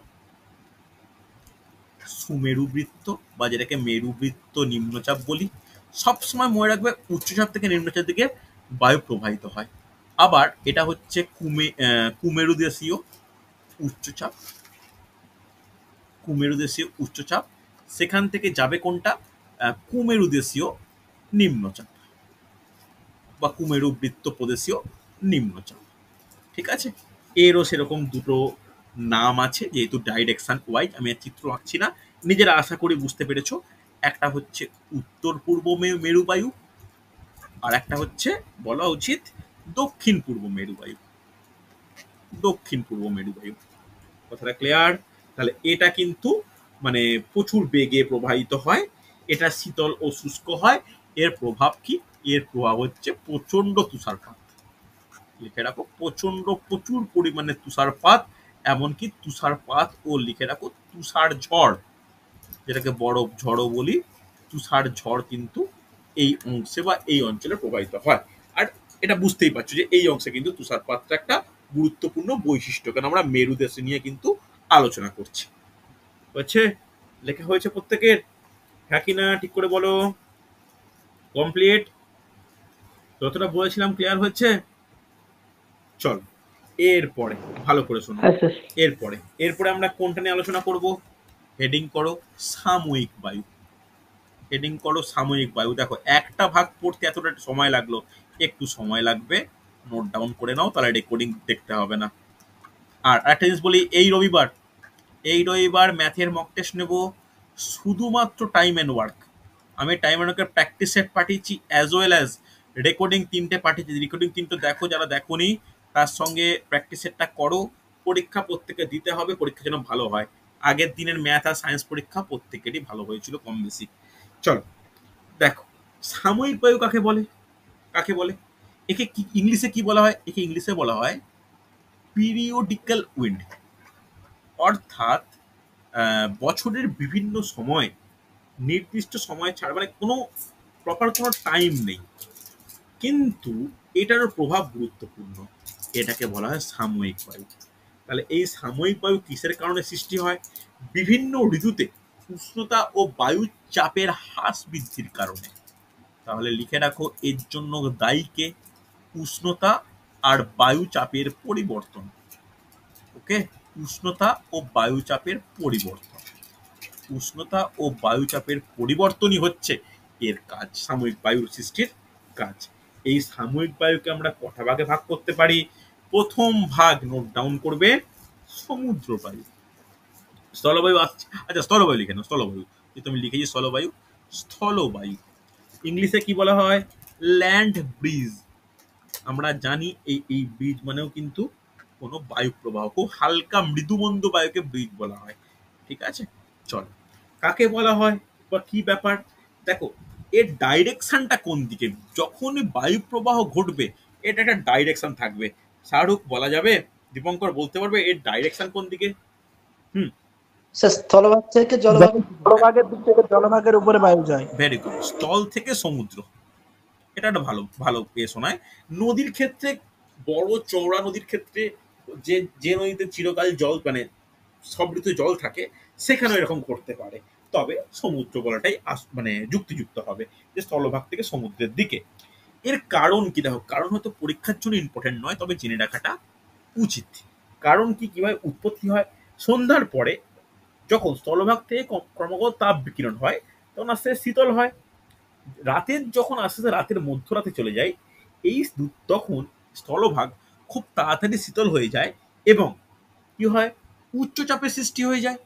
সুমেরুবৃত্ত বা যেটাকে মেরুবৃত্ত নিম্নচাপ বলি। সবসময় মনে রাখবে উচ্চচাপ থেকে নিম্নচাপ দিকে বায়ু প্রবাহিত হয়। আবার এটা হচ্ছে কুমেরুদেশীয় উচ্চচাপ, কুমেরুদেশীয় উচ্চচাপ সেখান থেকে যাবে কোনটা? কুমেরুদেশীয় নিম্নচাপ বা কুমেরুবৃত্ত প্রদেশীয় নিম্নচাপ, ঠিক আছে? এরও সেরকম দুটো নাম আছে, যেহেতু ডাইরেকশন ওয়াইজ আমি আর চিত্র আঁকছি না, নিজেরা আশা করি বুঝতে পেরেছো। একটা হচ্ছে উত্তর পূর্ব মেরুবায়ু, আর একটা হচ্ছে বলা উচিত দক্ষিণ পূর্ব মেরুবায়ু। দক্ষিণ পূর্ব মেরুবায়ু, কথাটা ক্লিয়ার? তাহলে এটা কিন্তু মানে প্রচুর বেগে প্রবাহিত হয়, এটা শীতল ও শুষ্ক হয়। এর প্রভাব কি? এর প্রভাব হচ্ছে প্রচন্ড তুষারপাত। লিখে রাখো প্রচুর পরিমাণে তুষারপাত, এমনকি তুষারপাত ও লিখে রাখো তুষার ঝড়, যেটাকে বরফ ঝড়ও বলি। তুষার ঝড় কিন্তু এই অংশে বা এই অঞ্চলে প্রবাহিত হয়। আর এটা বুঝতেই পারছো যে এই অংশে কিন্তু তুষারপাতটা একটা গুরুত্বপূর্ণ বৈশিষ্ট্য, কারণ আমরা মেরুদেশ নিয়ে কিন্তু আলোচনা করছি। হচ্ছে লেখা হয়েছে প্রত্যেকের? হ্যাঁ কি না ঠিক করে বলো। কমপ্লিট? যতটা বলেছিলাম ক্লিয়ার হচ্ছে? চল এরপরে ভালো করে শোনো। হ্যাঁ স্যার। এরপরে আমরা কোনটা নিয়ে আলোচনা করব? হেডিং করো সাময়িক বায়ু। হেডিং করো সাময়িক বায়ু। দেখো একটা ভাগ পড়তে এতটা সময় লাগলো, একটু সময় লাগবে, নোট ডাউন করে নাও, তাহলে রেকর্ডিং দেখতে হবে না। আর একটা জিনিস বলি, এই রবিবার ম্যাথের মক টেস্ট নেব, শুধুমাত্র টাইম অ্যান্ড ওয়ার্ক। আমি টাইম অ্যান্ড ওয়ার্কের প্র্যাকটিস সেট পাঠিয়েছি, অ্যাজ ওয়েল অ্যাজ রেকর্ডিং 3টে পাঠিয়েছি। রেকর্ডিং 3টে দেখো যারা দেখোনি, তার সঙ্গে প্র্যাকটিস সেটটা করো। পরীক্ষা প্রত্যেকে দিতে হবে, পরীক্ষা যেন ভালো হয়। আগের দিনের ম্যাথ আর সায়েন্স পরীক্ষা প্রত্যেকেরই ভালো হয়েছিল কম বেশি। চলো দেখো, সাময়িক বায়ু কাকে বলে? কাকে বলে? একে কি ইংলিশে কি বলা হয়? একে ইংলিশে বলা হয় পিরিয়ডিক্যাল উইন্ড। অর্থাৎ বছরের বিভিন্ন সময়, নির্দিষ্ট সময় ছাড়া, মানে কোনো প্রপার কোনো টাইম নেই, কিন্তু এটারও প্রভাব গুরুত্বপূর্ণ। এটাকে বলা হয় সাময়িক বায়ু। তাহলে এই সাময়িক বায়ু কিসের কারণে সৃষ্টি হয়? বিভিন্ন ঋতুতে উষ্ণতা ও বায়ু চাপের হ্রাস বৃদ্ধির কারণে। তাহলে লিখে রাখো এর জন্য দায়ীকে উষ্ণতা আর বায়ু চাপের পরিবর্তন। ওকে, উষ্ণতা ও বায়ুচাপের পরিবর্তন। উষ্ণতা ও বায়ুচাপের পরিবর্তনই হচ্ছে এর কাজ, সাময়িক বায়ুর সৃষ্টির কাজ। এই সাময়িক বায়ুকে আমরা কটা ভাগে ভাগ করতে পারি? প্রথম ভাগ নোট ডাউন করবে, সমুদ্র বায়ু। স্থলবায়ু আসছে, আচ্ছা স্থলবায়ু লিখে নাও, স্থলবায়ু। যেহেতু আমি লিখেছি স্থলবায়ু, স্থলবায়ু ইংলিশে কি বলা হয়? Land bridge. আমরা জানি এই ব্রিজ মানেও কিন্তু কোনো বায়ু প্রবাহ, খুব হালকা মৃদুমন্দ বায়ুকে ব্রিজ বলা হয়, ঠিক আছে? চলো কাকে বলা হয় বা কি ব্যাপার? দেখো এর ডাইরেকশনটা কোন দিকে, যখনই বায়ু প্রবাহ ঘটবে এটা একটা ডাইরেকশন থাকবে। শাহরুখ বলা যাবে, দীপঙ্কর বলতে পারবে এর ডাইরেকশন কোন দিকে? হুম, স্যার স্থলভাগ থেকে জলভাগের দিকে। স্থলভাগের দিক থেকে জলভাগের উপরে বায়ু যায়। ভেরি গুড, স্থল থেকে সমুদ্র। এটা একটা ভালো ভালো শোনায়। নদীর ক্ষেত্রে, বড় চওড়া নদীর ক্ষেত্রে, যে যে নদীতে চিরকাল জল মানে সব ঋতু জল থাকে, সেখানে এরকম করতে পারে। তবে সমুদ্র বলাটাই মানে যুক্তিযুক্ত হবে, যে স্থলভাগ থেকে সমুদ্রের দিকে। এর কারণ কি দেখো, কারণ হয়তো পরীক্ষার জন্য ইম্পর্টেন্ট নয়, তবে জেনে রাখাটা উচিত। কারণ কি, কিভাবে উৎপত্তি হয়? সন্ধ্যার পরে যখন স্থলভাগ থেকে ক্রমাগত তাপ বিকিরণ হয়, তখন আস্তে আস্তে শীতল হয়। রাতের যখন আস্তে আস্তে রাতের মধ্যরাতে চলে যায়, তখন স্থলভাগ খুব তাড়াতাড়ি শীতল হয়ে যায় এবং কি হয়, উচ্চচাপের সৃষ্টি হয়ে যায়।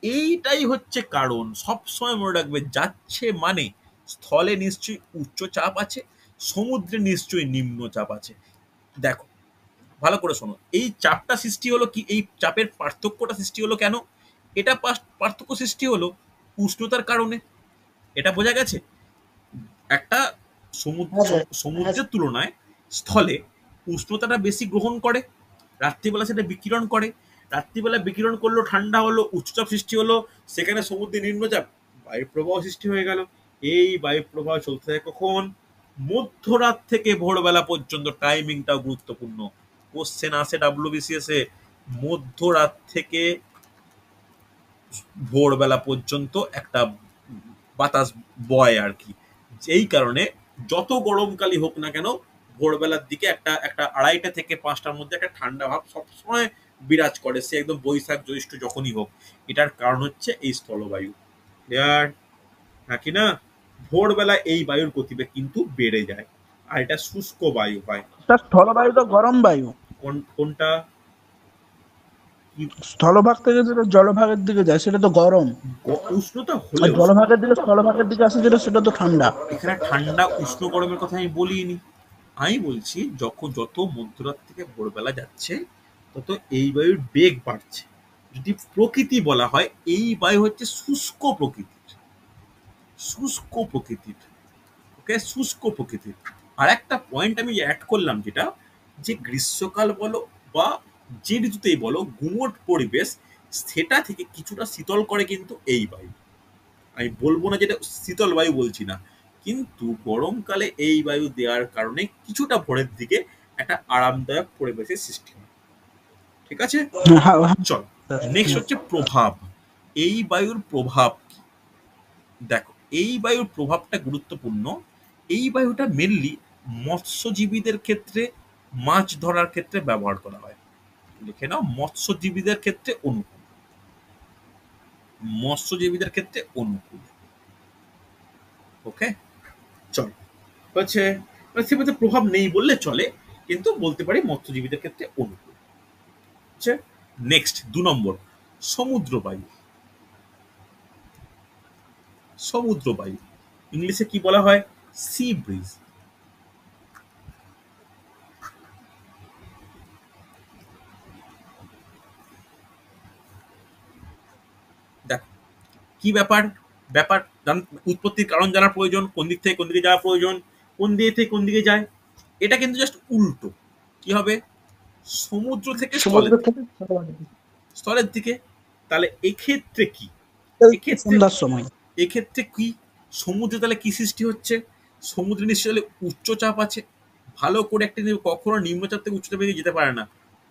এইটাই হচ্ছে কারণ। সবসময় মনে রাখবে, যাচ্ছে মানে স্থলে নিশ্চয়ই উচ্চচাপ আছে, সমুদ্রে নিশ্চয়ই নিম্নচাপ আছে। দেখো, ভালো করে শোনো, এই চাপটা সৃষ্টি হলো কি, এই চাপের পার্থক্যটা সৃষ্টি হলো কেন? এটা পার্থক্য সৃষ্টি হলো উষ্ণতার কারণে। এটা বোঝা গেছে? একটা হ্যাঁ স্যার। হ্যাঁ সমুদ্রের তুলনায় স্থলে উষ্ণতাটা বেশি গ্রহণ করে, রাত্রিবেলা সেটা বিকিরণ করে। রাত্রিবেলা বিকিরণ করলো, ঠান্ডা হলো, উচ্চচাপ সৃষ্টি হলো, সেখানে সমুদ্রে নিম্নচাপ, বায়ুপ্রবাহ সৃষ্টি হয়ে গেল। এই বায়ুপ্রবাহ চলতে থাকে কখন? মধ্যরাত থেকে ভোরবেলা পর্যন্ত। টাইমিংটাও গুরুত্বপূর্ণ, কোশ্চেন আসে ডাব্লিউবিসিএস এ। মধ্যরাত থেকে ভোরবেলা পর্যন্ত একটা বাতাস বয় আর কি। এই কারণে যত গরমকালই হোক না কেন, ভোরবেলার দিকে একটা একটা 2:30 থেকে 5টার মধ্যে একটা ঠান্ডা ভাব সবসময় বিরাজ করে, সে একদম বৈশাখ জ্যৈষ্ঠ যখনই হোক। এটার কারণ হচ্ছে এই স্থলবায়ু। ক্লিয়ার নাকি না? ভোরবেলা এই বায়ুর গতিবেগ কিন্তু বেড়ে যায়, আর এটা শুষ্ক বায়ু হয়। স্যার স্থলবায়ু তো গরম বায়ু। কোনটা? স্থলভাগ থেকে যেটা জলভাগের দিকে যায় সেটা তো গরম, উষ্ণতা আর হলেও জলভাগের দিকে স্থলভাগের দিকে আসে যেটা সেটা তো ঠান্ডা। এখানে ঠান্ডা উষ্ণ গরমের কথা আমি বলিনি। আমি বলছি যত মধ্যরাত থেকে ভোরবেলা যাচ্ছে, তত এই বায়ুর বেগ বাড়ছে। যদি প্রকৃতি বলা হয়, এই বায়ু হচ্ছে শুষ্ক প্রকৃতির। শুষ্ক প্রকৃতির। ওকে, শুষ্ক প্রকৃতির। আর একটা পয়েন্ট আমি অ্যাড করলাম, যেটা যে গ্রীষ্মকাল বলো বা যে ঋতুতেই বলো, গুমোট পরিবেশ, সেটা থেকে কিছুটা শীতল করে কিন্তু এই বায়ু। আমি বলবো না যেটা শীতল বায়ু বলছি না, কিন্তু গরমকালে এই বায়ু দেওয়ার কারণে কিছুটা ভোরের দিকে একটা আরামদায়ক পরিবেশের সৃষ্টি হয়। ঠিক আছে, হ্যাঁ, হ্যাঁ, চল। স্যার। নেক্সট হচ্ছে প্রভাব। এই বায়ুর প্রভাব কি? দেখো, এই বায়ুর প্রভাবটা গুরুত্বপূর্ণ। এই বায়ুটা মেনলি মৎস্যজীবীদের ক্ষেত্রে, মাছ ধরার ক্ষেত্রে ব্যবহার করা হয়। লিখে নাও, মৎস্যজীবীদের ক্ষেত্রে অনুকূল। মৎস্যজীবীদের ক্ষেত্রে অনুকূল। ওকে, চল। হচ্ছে সেক্ষেত্রে প্রভাব নেই বললে চলে, কিন্তু বলতে পারি মৎস্যজীবীদের ক্ষেত্রে অনুকূল। হচ্ছে নেক্সট 2 নম্বর, সমুদ্র বায়ু। সমুদ্র বায়ু ইংলিশে কি বলা হয়? Sea bridge. দেখ, কি ব্যাপার, ব্যাপার উৎপত্তির কারণ জানার প্রয়োজন, কোন দিক থেকে কোন দিকে যাওয়া প্রয়োজন, কোন দিকে থেকে কোন দিকে যায়। এটা কিন্তু জাস্ট উল্টো। কি হবে? সমুদ্র থেকে সমুদ্র থেকে স্থলভাগের দিকে। স্থলের দিকে। তাহলে এক্ষেত্রে কি? এক্ষেত্রে সন্ধ্যার সময়। এক্ষেত্রে কি সমুদ্রে তাহলে কি সৃষ্টি হচ্ছে? সমুদ্রে নিশ্চয়ই উচ্চচাপ আছে। ভালো করে একটা কখনো নিম্নচাপ থেকে উচ্চচাপে যেতে পারে না।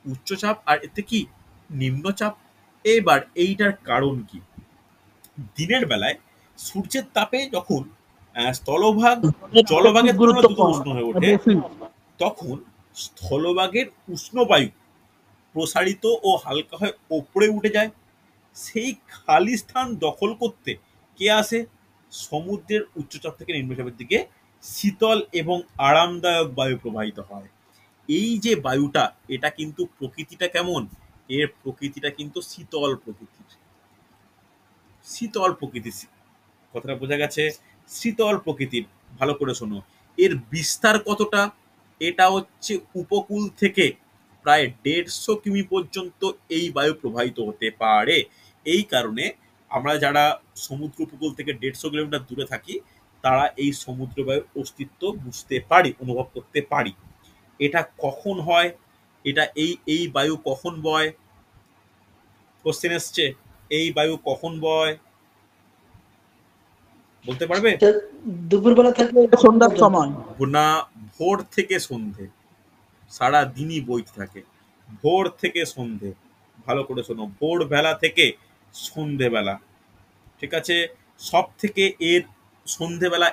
উচ্চচাপ আর এতে কি নিম্নচাপ। এবার এইটার কারণ কি? দিনের বেলায় সূর্যের তাপে যখন স্থলভাগ খুব জলভাগের গুরুত্ব তুলনায় দ্রুত কম, উষ্ণ হয়ে ওঠে, বেশি। তখন স্থলভাগের উষ্ণ বায়ু প্রসারিত ও হালকা হয়ে ওপরে উঠে যায়। সেই খালি স্থান দখল করতে কে আসে? সমুদ্রের উচ্চচাপ থেকে নিম্নচাপের দিকে শীতল এবং আরামদায়ক বায়ু প্রবাহিত হয়। এই যে বায়ুটা, এটা কিন্তু প্রকৃতিটা কেমন? এর প্রকৃতিটা কিন্তু শীতল প্রকৃতির। শীতল প্রকৃতির, কথাটা বোঝা গেছে? শীতল প্রকৃতির। ভালো করে শোনো, এর বিস্তার কতটা? এটা হচ্ছে উপকূল থেকে প্রায় 150 কিমি পর্যন্ত এই বায়ু প্রবাহিত হতে পারে। এই কারণে আমরা যারা সমুদ্র উপকূল থেকে 150 কিলোমিটার দূরে থাকি, তারা এই সমুদ্র বায়ুর অস্তিত্ব বুঝতে পারি, অনুভব করতে পারি। এটা কখন হয়, এটা এই এই বায়ু কখন বয়, কোশ্চেন এসছে এই বায়ু কখন বয়, বলতে পারবে? এটা দুপুরবেলা থেকে সন্ধ্যার পর্যন্ত। সময়। না, ভোর থেকে সন্ধে, সারা দিনই বইতে থাকে, ভোর থেকে সন্ধে, ভালো করে শোনো, ভোরবেলা থেকে সন্ধেবেলা, ঠিক আছে? সব থেকে এর সন্ধেবেলা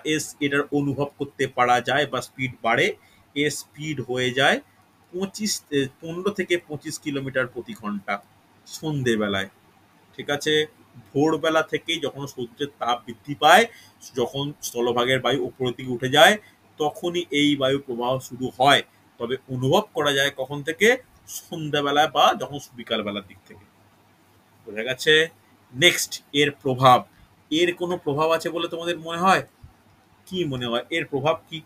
এটার অনুভব করতে পারা যায় বা স্পিড বাড়ে, এর স্পিড হয়ে যায় 15 থেকে 25 কিলোমিটার প্রতি ঘন্টা সন্ধেবেলায়, ঠিক আছে? ভোরবেলা থেকেই যখন সূর্যের তাপ বৃদ্ধি পায়, যখন স্থলভাগের বায়ু উপরের দিকে উঠে যায়, তখনই এই বায়ু প্রবাহ শুরু হয়। তবে অনুভব করা যায় কখন থেকে? সন্ধ্যাবেলায় বা যখন বিকালবেলার দিক থেকে। বোঝা গেছে? নেক্সট, এর প্রভাব। এর কোনো প্রভাব আছে বলে তোমাদের মনে হয়? কি মনে হয় এর প্রভাব কি?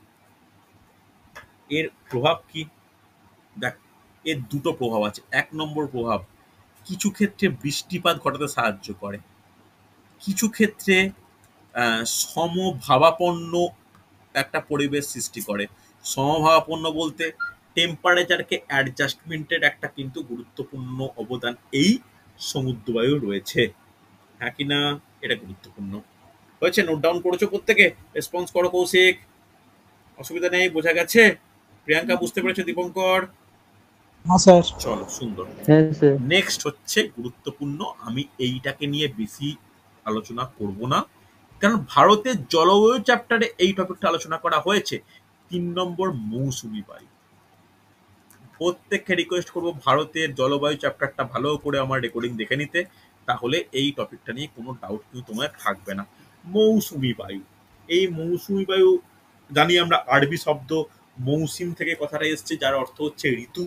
এর প্রভাব কি? দেখ, এর দুটো প্রভাব আছে। এক নম্বর প্রভাব, কিছু ক্ষেত্রে বৃষ্টিপাত ঘটাতে সাহায্য করে, কিছু ক্ষেত্রে সমভাবাপন্ন একটা পরিবেশ সৃষ্টি করে। সমভাবাপন্ন বলতে টেম্পারেচারকে অ্যাডজাস্টমেন্টের একটা কিন্তু গুরুত্বপূর্ণ অবদান এই সমুদ্রবায়ু রয়েছে। হ্যাঁ কি না? এটা গুরুত্বপূর্ণ। হয়েছে? নোট ডাউন করেছো প্রত্যেকে? রেসপন্স করো কৌশিক, অসুবিধা নেই, বোঝা গেছে? প্রিয়াঙ্কা বুঝতে পেরেছো? দীপঙ্কর? হ্যাঁ স্যার। চলো, সুন্দর। হ্যাঁ স্যার। নেক্সট হচ্ছে গুরুত্বপূর্ণ, আমি এইটাকে নিয়ে বেশি আলোচনা করব না, কারণ ভারতের জলবায়ু চ্যাপ্টারে এই টপিকটা আলোচনা করা হয়েছে। 3 নম্বর, মৌসুমি বায়ু। প্রত্যেককে রিকোয়েস্ট করবো ভারতের জলবায়ু চ্যাপ্টারটা ভালো করে আমার রেকর্ডিং দেখে নিতে, তাহলে এই টপিকটা নিয়ে কোনো ডাউট কিন্তু তোমার থাকবে না। মৌসুমি বায়ু, এই মৌসুমি বায়ু জানি আমরা আরবি শব্দ মৌসিম থেকে কথাটা এসছে, যার অর্থ হচ্ছে ঋতু।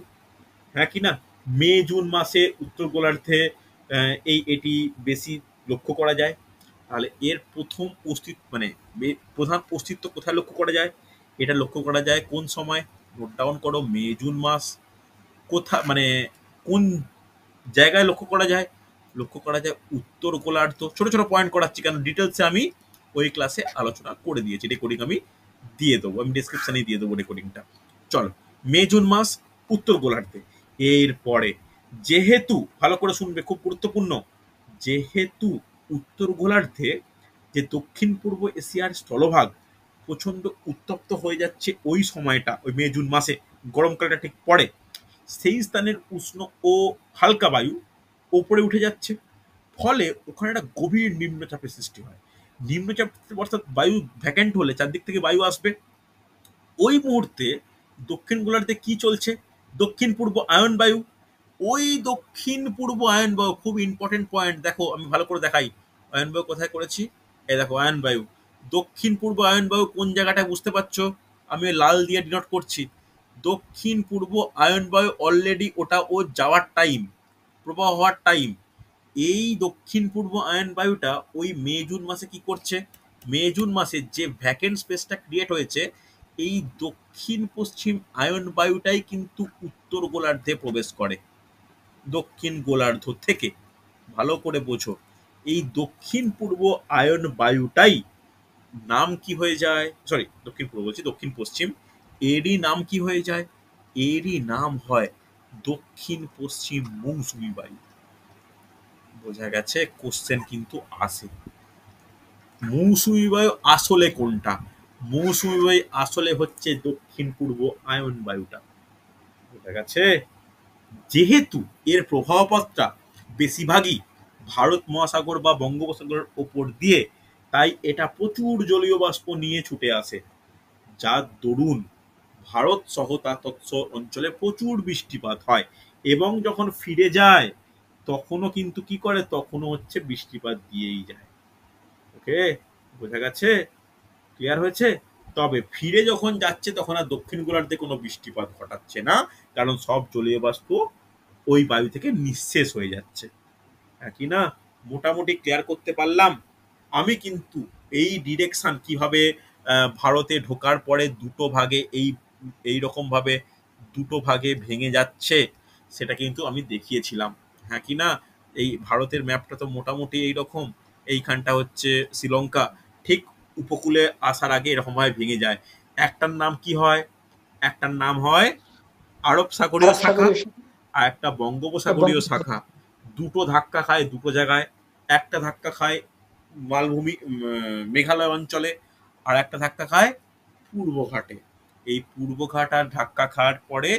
হ্যাঁ কি না? মে জুন মাসে উত্তর গোলার্ধে এটি বেশি লক্ষ্য করা যায়। তাহলে এর প্রথম অস্তিত্ব মানে প্রধান অস্তিত্ব কোথায় লক্ষ্য করা যায়? এটা লক্ষ্য করা যায় কোন সময়? নোট ডাউন করো, মে জুন মাস। মানে কোন জায়গায় লক্ষ্য করা যায়? লক্ষ্য করা যায় উত্তর গোলার্ধ। ছোট ছোট পয়েন্ট করাচ্ছি, কারণ ডিটেলসে আমি ওই ক্লাসে আলোচনা করে দিয়েছি, রেকর্ডিং আমি দিয়ে দেবো, আমি ডিসক্রিপশানে দিয়ে দেবো রেকর্ডিংটা। চলো, মে জুন মাস উত্তর গোলার্ধে। এরপরে যেহেতু, ভালো করে শুনবে, খুব গুরুত্বপূর্ণ, যেহেতু উত্তর গোলার্ধে যে দক্ষিণ পূর্ব এশিয়ার স্থলভাগ প্রচণ্ড উত্তপ্ত হয়ে যাচ্ছে ওই সময়টা, ওই মে জুন মাসে গরমকালটা ঠিক পড়ে, সেই স্থানের উষ্ণ ও হালকা বায়ু ওপরে উঠে যাচ্ছে, ফলে ওখানে একটা গভীর নিম্নচাপের সৃষ্টি হয়। নিম্নচাপ অর্থাৎ বায়ু ভ্যাকেন্ট হলে চারদিক থেকে বায়ু আসবে। ওই মুহূর্তে দক্ষিণ গোলার্ধে কি চলছে? দক্ষিণ পূর্ব আয়ন বায়ু। ওই দক্ষিণ পূর্ব আয়ন বায়ু খুব ইম্পর্টেন্ট পয়েন্ট, দেখো আমি ভালো করে দেখাই। আয়ন বায়ু কোথায় করেছি? এই দেখো আয়ন বায়ু। দক্ষিণ পূর্ব আয়ন বায়ু কোন জায়গাটায় বুঝতে পারছো? আমি লাল দিয়ে ডিনোট করছি। দক্ষিণ পূর্ব আয়ন বায়ু অলরেডি ওটা ও যাওয়ার টাইম, প্রবাহ হওয়ার টাইম। এই দক্ষিণ পূর্ব আয়ন বায়ুটা ওই মে জুন মাসে কি করছে? মে জুন মাসে যে ভ্যাকেন্ট স্পেসটা ক্রিয়েট হয়েছে, এই দক্ষিণ পশ্চিম আয়ন বায়ুটাই কিন্তু উত্তর গোলার্ধে প্রবেশ করে দক্ষিণ গোলার্ধ থেকে। ভালো করে বোঝো, এই দক্ষিণ পূর্ব আয়ন বায়ুটাই নাম কি হয়ে যায়? সরি, দক্ষিণ পূর্ব বলছি, দক্ষিণ পশ্চিম। এরই নাম কি হয়ে যায়? এরই নাম হয় দক্ষিণ পশ্চিম মৌসুমী বায়ু। বোঝা গেছে? কোশ্চেন কিন্তু আসে। মৌসুমী বায়ু আসলে কোনটা? মৌসুমী বায়ু আসলে হচ্ছে দক্ষিণ পূর্ব আয়ন বায়ুটা। বোঝা গেছে? যেহেতু এর প্রবাহপথটা বেশিরভাগই ভারত মহাসাগর বা বঙ্গোপসাগরের ওপর দিয়ে, তাই এটা প্রচুর জলীয় বাষ্প নিয়ে ছুটে আসে, যার দরুন ভারত সহ তার তৎস অঞ্চলে প্রচুর বৃষ্টিপাত হয়, এবং যখন ফিরে যায় তখনও কিন্তু কি করে? তখনও হচ্ছে বৃষ্টিপাত দিয়েই যায়। ওকে, বোঝা গেছে? ক্লিয়ার হয়েছে? তবে ফিরে যখন যাচ্ছে তখন আর দক্ষিণ গোলার্ধে কোনো বৃষ্টিপাত ঘটাচ্ছে না, কারণ সব জলীয় বাষ্প ওই বায়ু থেকে নিঃশেষ হয়ে যাচ্ছে। হ্যাঁ কি না? মোটামুটি ক্লিয়ার করতে পারলাম। আমি কিন্তু এই ডিরেকশন কিভাবে ভারতে ঢোকার পরে দুটো ভাগে এই রকম ভাবে দুটো ভাগে ভেঙে যাচ্ছে সেটা কিন্তু আমি দেখিয়েছিলাম। হ্যাঁ কি না? এই ভারতের ম্যাপটা তো মোটামুটি এইরকম। এইখানটা হচ্ছে শ্রীলঙ্কা, ঠিক উপকূলে আসার আগে এরকম ভাবে ভেঙে যায়। একটার নাম কি হয়? একটার নাম হয় আরব সাগরীয় আরব শাখা সাগরের আর একটা একটা বঙ্গোপসাগরীয় শাখা। দুটো ধাক্কা খায় দুটো জায়গায়। একটা ধাক্কা খায় মালভূমি মেঘালয় অঞ্চলে, আর একটা ধাক্কা খায় পূর্বঘাটে। এই পূর্বঘাট আর ধাক্কা খাওয়ার পরে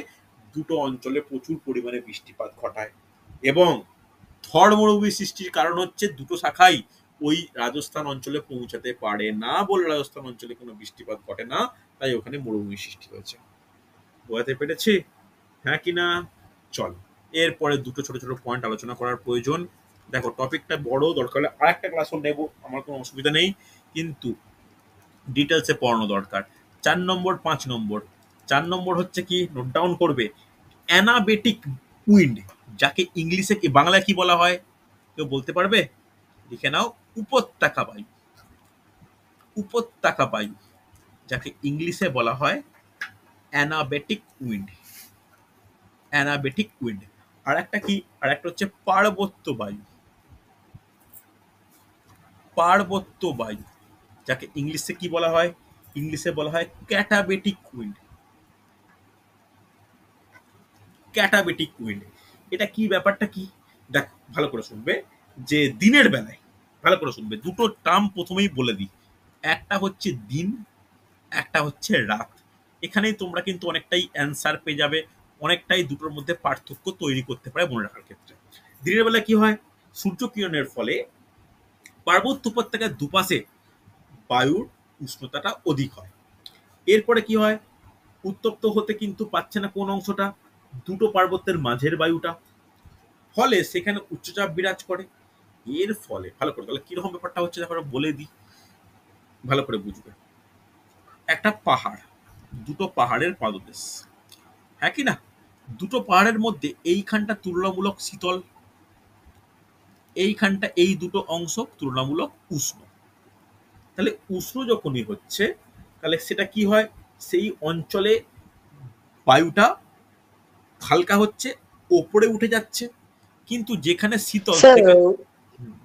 দুটো অঞ্চলে প্রচুর পরিমাণে বৃষ্টিপাত ঘটায়, এবং থর মরুভূমি সৃষ্টির কারণ হচ্ছে দুটো শাখাই ওই রাজস্থান অঞ্চলে পৌঁছাতে পারে না বলে রাজস্থান অঞ্চলে কোনো বৃষ্টিপাত ঘটে না, তাই ওখানে মরুভূমি সৃষ্টি হয়েছে। বোঝাতে পেরেছি? হ্যাঁ কি না? চল, এরপরে দুটো ছোট ছোট পয়েন্ট আলোচনা করার প্রয়োজন। দেখো, টপিকটা বড়, দরকার হলে আরেকটা ক্লাসও নেব, আমার কোনো অসুবিধা নেই, কিন্তু ডিটেলসে পড়ানো দরকার। 4 নম্বর, 5 নম্বর। 4 নম্বর হচ্ছে কি, নোট ডাউন করবে, অ্যানাবেটিক উইন্ড, যাকে ইংলিশে কি বাংলায় কি বলা হয় কেউ বলতে পারবে? লিখে নাও, উপত্যকা বায়ু। উপত্যকা বায়ু, যাকে ইংলিশে বলা হয় অ্যানাবেটিক উইন্ড। Anabatic wind. আর একটা কি, আর একটা হচ্ছে পার্বত্য বায়ু। পার্বত্য বায়ু, যাকে ইংলিশে কি বলা হয়? ইংলিশে বলা হয় ক্যাটাবেটিক উইন্ড। ক্যাটাবেটিক উইন্ড, এটা কি, ব্যাপারটা কি? দেখ, ভালো করে শুনবে, যে দিনের বেলায়, ভালো করে শুনবে, দুটো টার্ম প্রথমেই বলে দিই। একটা হচ্ছে দিন, একটা হচ্ছে রাত। এখানেই তোমরা কিন্তু অনেকটাই অ্যান্সার পেয়ে যাবে, অনেকটাই দুটোর মধ্যে পার্থক্য তৈরি করতে পারে মনে রাখার ক্ষেত্রে। দিনের বেলা কি হয়, সূর্য কিরণের ফলে পার্বত্য উপত্যকার দুপাশে বায়ুর উষ্ণতাটা অধিক হয়। এরপরে কি হয়, উত্তপ্ত হতে কিন্তু পাচ্ছে না কোন অংশটা, দুটো পার্বত্যের মাঝের বায়ুটা, ফলে সেখানে উচ্চচাপ বিরাজ করে। এর ফলে ভালো করে, তাহলে কিরকম ব্যাপারটা হচ্ছে দেখো বলে দিই, ভালো করে বুঝবে। একটা পাহাড়, দুটো পাহাড়ের পাদদেশ, হ্যাঁ কি না? দুটো পাহাড়ের মধ্যে এইখানটা তুলনামূলক শীতল, এইখানটা, এই দুটো অংশ তুলনামূলক উষ্ণ। তাহলে উষ্ণ যখনই হচ্ছে, তাহলে সেটা কি হয়, সেই অঞ্চলে বায়ুটা হালকা হচ্ছে, ওপরে উঠে যাচ্ছে। কিন্তু যেখানে শীতল স্যার সেখানে,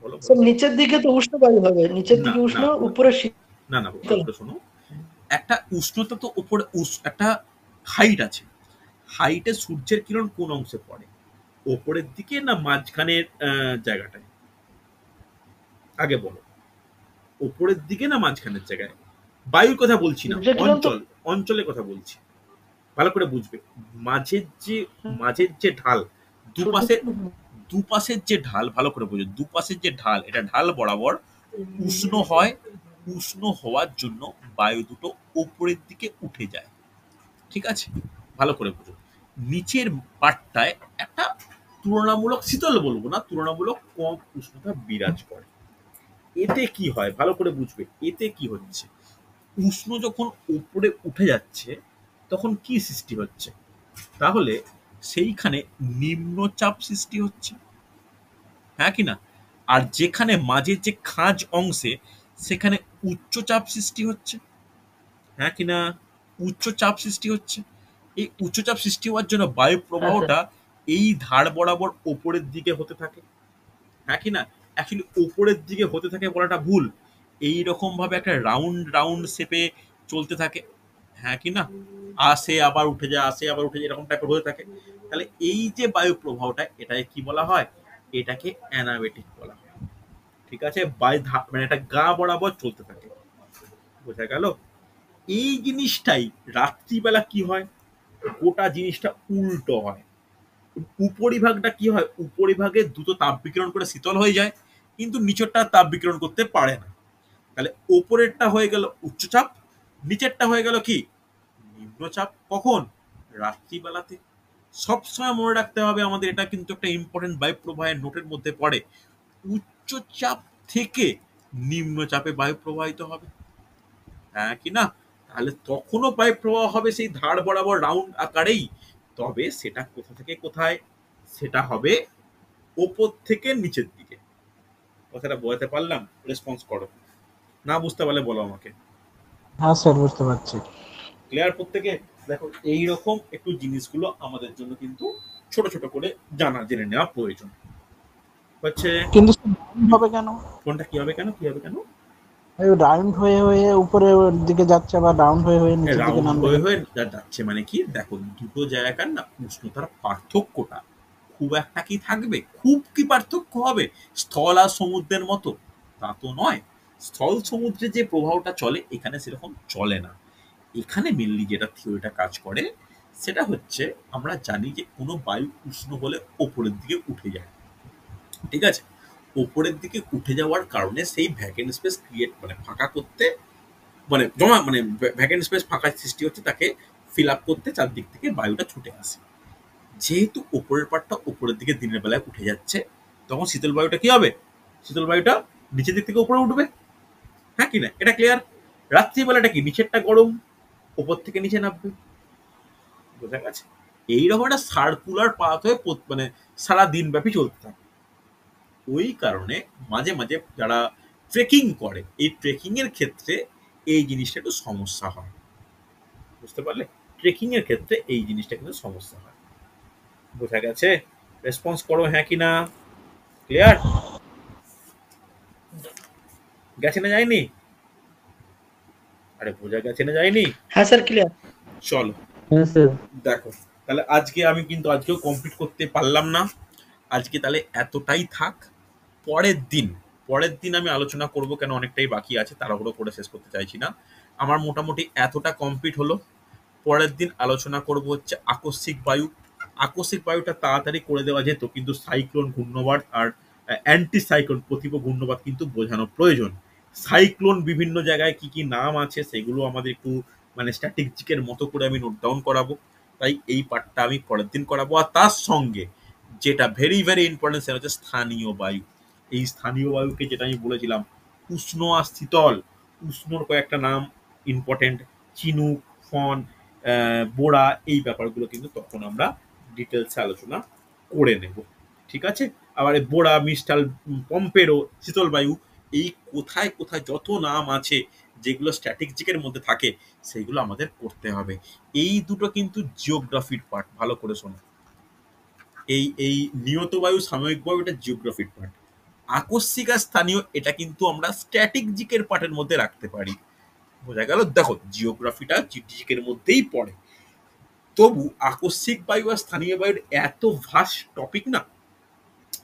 বলো বলো। স্যার নিচের দিকে তো উষ্ণ বায়ু হবে, নিচের না দিকে উষ্ণ, না উপরে শীতল। না না, ভালো করে শোনো, একটা উষ্ণতা তো উপরে, একটা হাইট আছে, হাইটে সূর্যের কিরণ কোন অংশে পড়ে, ওপরের দিকে না মাঝখানের জায়গাটায়? আগে বলো, ওপরের দিকে না মাঝখানের জায়গায়? বায়ুর কথা বলছি না, সূর্যের কিরণ তো অঞ্চল, অঞ্চলের কথা বলছি। ভালো করে বুঝবে, মাঝের যে, মাঝের যে ঢাল, দুপাশে, দুপাশের যে ঢাল, ভালো করে বুঝো, দুপাশের যে ঢাল, এটা ঢাল বরাবর উষ্ণ হয়। উষ্ণ হওয়ার জন্য বায়ু দুটো উপরের দিকে উঠে যায়, ঠিক আছে? ভালো করে বুঝো, নিচের পাটটায় একটা তুলনামূলক শীতল, বলবো না, তুলনামূলক কম উষ্ণতা বিরাজ করে। এতে কি হয়, ভালো করে বুঝবে, এতে কি হচ্ছে, উষ্ণ যখন উপরে উঠে যাচ্ছে তখন কি সৃষ্টি হচ্ছে, তাহলে সেইখানে নিম্নচাপ সৃষ্টি হচ্ছে, হ্যাঁ কি না? আর যেখানে মাঝের যে খাঁজ অংশে, সেখানে উচ্চচাপ সৃষ্টি হচ্ছে, হ্যাঁ কি না? উচ্চচাপ সৃষ্টি হচ্ছে। এই উচ্চচাপ সৃষ্টি হওয়ার জন্য বায়ু হ্যাঁ স্যার। প্রবাহটা এই ধার বরাবর ওপরের দিকে হতে থাকে, হ্যাঁ কি না? অ্যাকচুয়ালি ওপরের দিকে হতে থাকে বলাটা ভুল, এই রকম ভাবে একটা রাউন্ড রাউন্ড শেপে চলতে থাকে, হ্যাঁ কি না? আসে আবার উঠে যায়, আসে আবার উঠে যায়, এরকম টাইপের হতে থাকে। তাহলে এই যে বায়ু প্রবাহটা, এটাকে কি বলা হয়? এটাকে অ্যানাবেটিক বলা হয়, ঠিক আছে? বায়ু মানে একটা গা বরাবর চলতে থাকে, বোঝা গেল? এই জিনিসটাই রাত্রিবেলা কি হয়, গোটা জিনিসটা উল্টো হয়। উপরিভাগটা কি হয়, উপরিভাগে দ্রুত তাপ বিকিরণ করে শীতল হয়ে যায়, কিন্তু নিচেরটা তাপ বিকিরণ করতে পারে না। তাহলে ওপরেরটা হয়ে গেল উচ্চচাপ, নিচেরটা হয়ে গেল কি, নিম্নচাপ। কখন? রাত্রিবেলাতে। সবসময় মনে রাখতে হবে আমাদের, এটা কিন্তু একটা ইম্পর্টেন্ট বায়ু প্রবাহের নোটের মধ্যে পড়ে, উচ্চচাপ থেকে নিম্নচাপে বায়ু প্রবাহিত হবে, হ্যাঁ কি না? তাহলে তখনও বায়ু প্রবাহ হবে সেই ধার বরাবর রাউন্ড আকারেই, তবে সেটা কোথা থেকে কোথায়, সেটা হবে ওপর থেকে নিচের দিকে। কথাটা বোঝাতে পারলাম? রেসপন্স করো, না বুঝতে পারলে বলো আমাকে। হ্যাঁ স্যার, বুঝতে পারছি। ক্লিয়ার প্রত্যেকে? দেখো, এইরকম একটু জিনিসগুলো আমাদের জন্য কিন্তু ছোট ছোট করে জেনে নেওয়া প্রয়োজন হচ্ছে। কিন্তু স্যার বায়ু হবে কেন? কোনটা কি হবে কেন, কি হবে কেন? রাউন্ড হয়ে হয়ে উপরের দিকে যাচ্ছে, আবার রাউন্ড হয়ে হয়ে নিচের দিকে রাউন্ড নামবে। হয়ে হয়ে যাচ্ছে মানে কি, দেখো দুটো জায়গার না উষ্ণতার পার্থক্যটা খুব একটা কি থাকবে, খুব কি পার্থক্য হবে স্থল আর সমুদ্রের মতো? তা তো নয়। স্থল সমুদ্রে যে প্রবাহটা চলে এখানে সেরকম চলে না। এখানে মেনলি যেটা থিওরিটা কাজ করে সেটা হচ্ছে, আমরা জানি যে কোনো বায়ু উষ্ণ হলে ওপরের দিকে উঠে যায়, ঠিক আছে? ওপরের দিকে উঠে যাওয়ার কারণে সেই ভ্যাকেন্ট স্পেস ক্রিয়েট মানে ফাঁকা করতে, মানে জমা মানে ভ্যাকেন্ট স্পেস ফাঁকা সৃষ্টি হচ্ছে, তাকে ফিল আপ করতে চারদিক থেকে বায়ুটা ছুটে আসে। যেহেতু ওপরের পার্টটা ওপরের দিকে দিনের বেলায় উঠে যাচ্ছে, তখন শীতল বায়ুটা কি হবে? শীতল বায়ুটা নিচের দিক থেকে উপরে উঠবে, হ্যাঁ কি না? এটা ক্লিয়ার? রাত্রিবেলাটা কি, নিচেরটা গরম, ওপর থেকে নিচে নামবে। বোঝা গেছে? এইরকম একটা সার্কুলার পাথ হয়ে মানে সারা দিন ব্যাপী চলতে থাকে। ওই কারণে মাঝে মাঝে যারা ট্রেকিং করে, এই ট্রেকিং এর ক্ষেত্রে এই জিনিসটা একটু সমস্যা হয়। বুঝতে পারলে? ট্রেকিং এর ক্ষেত্রে এই জিনিসটা কিন্তু সমস্যা হয়। বোঝা গেছে? রেসপন্স করো হ্যাঁ কি না? ক্লিয়ার? গেছে না যায়নি? আরে বোঝা গেছে না যায়নি? হ্যাঁ স্যার, ক্লিয়ার। চলো হ্যাঁ স্যার। দেখো, তাহলে আজকে আমি কিন্তু আজকেও কমপ্লিট করতে পারলাম না। আজকে তাহলে এতটাই থাক। পরের দিন পরের দিন আমি আলোচনা করব, কেন অনেকটাই বাকি আছে, তাড়াহুড়ো করে শেষ করতে চাইছি না। আমার মোটামুটি এতটা কমপ্লিট হলো। পরের দিন আলোচনা করব হচ্ছে আকস্মিক বায়ু। আকস্মিক বায়ুটা তাড়াতাড়ি করে দেওয়া যেত, কিন্তু সাইক্লোন, ঘূর্ণবাদ আর অ্যান্টি সাইক্লোন, প্রতিপ ঘূর্ণবাদ কিন্তু বোঝানো প্রয়োজন। সাইক্লোন বিভিন্ন জায়গায় কি কি নাম আছে সেগুলো আমাদের একটু মানে স্ট্যাটিস্টিকের মতো করে আমি নোট ডাউন করাবো। তাই এই পার্টটা আমি পরের দিন করাবো। আর তার সঙ্গে যেটা ভেরি ভেরি ইম্পর্টেন্ট সেটা হচ্ছে স্থানীয় বায়ু। এই স্থানীয় বায়ুকে যেটা আমি বলেছিলাম, উষ্ণ আর শীতল, উষ্ণর কয়েকটা নাম ইম্পর্টেন্ট, চিনুক, ফন, বোড়া, এই ব্যাপারগুলো কিন্তু তখন আমরা ডিটেলসে আলোচনা করে নেব। ঠিক আছে? আবার এই বোড়া, মিস্টাল, পম্পেরো, শীতল বায়ু, এই কোথায় কোথায় যত নাম আছে যেগুলো স্ট্র্যাটেজিকের মধ্যে থাকে সেইগুলো আমাদের করতে হবে। এই দুটো কিন্তু জিওগ্রাফির পার্ট, ভালো করে শোনো। এই এই নিয়ত বায়ু, সাময়িক বায়ু, এটা জিওগ্রাফির পার্ট। আকস্মিক আর স্থানীয় এটা কিন্তু আমরা স্ট্র্যাটেজিকের পার্টের মধ্যে রাখতে পারি। বোঝা গেল? দেখো জিওগ্রাফিটা জিডিজিকের মধ্যেই পড়ে, তবু আকস্মিক বায়ু আর স্থানীয় বায়ুর এত ভাস্ট টপিক না,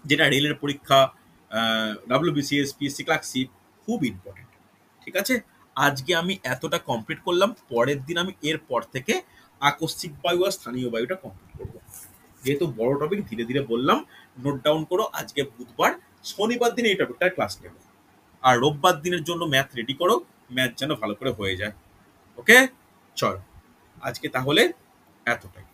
যেটা রেলের পরীক্ষা, ডাব্লিউবিসিএস, পিএসসি ক্লার্কশিপ, খুব ইম্পর্টেন্ট। ঠিক আছে? আজকে আমি এতটা কমপ্লিট করলাম। পরের দিন আমি এর পর থেকে আকস্মিক বায়ু আর স্থানীয় বায়ুটা কমপ্লিট করবো। যেহেতু বড় টপিক, ধীরে ধীরে বললাম, নোট ডাউন করো। আজকে বুধবার, শনিবার দিন এই টপিকটার ক্লাস নেব। আর রোববার দিনের জন্য ম্যাথ রেডি করো, ম্যাথ যেন ভালো করে হয়ে যায়। ওকে? চল আজকে তাহলে এতটাই।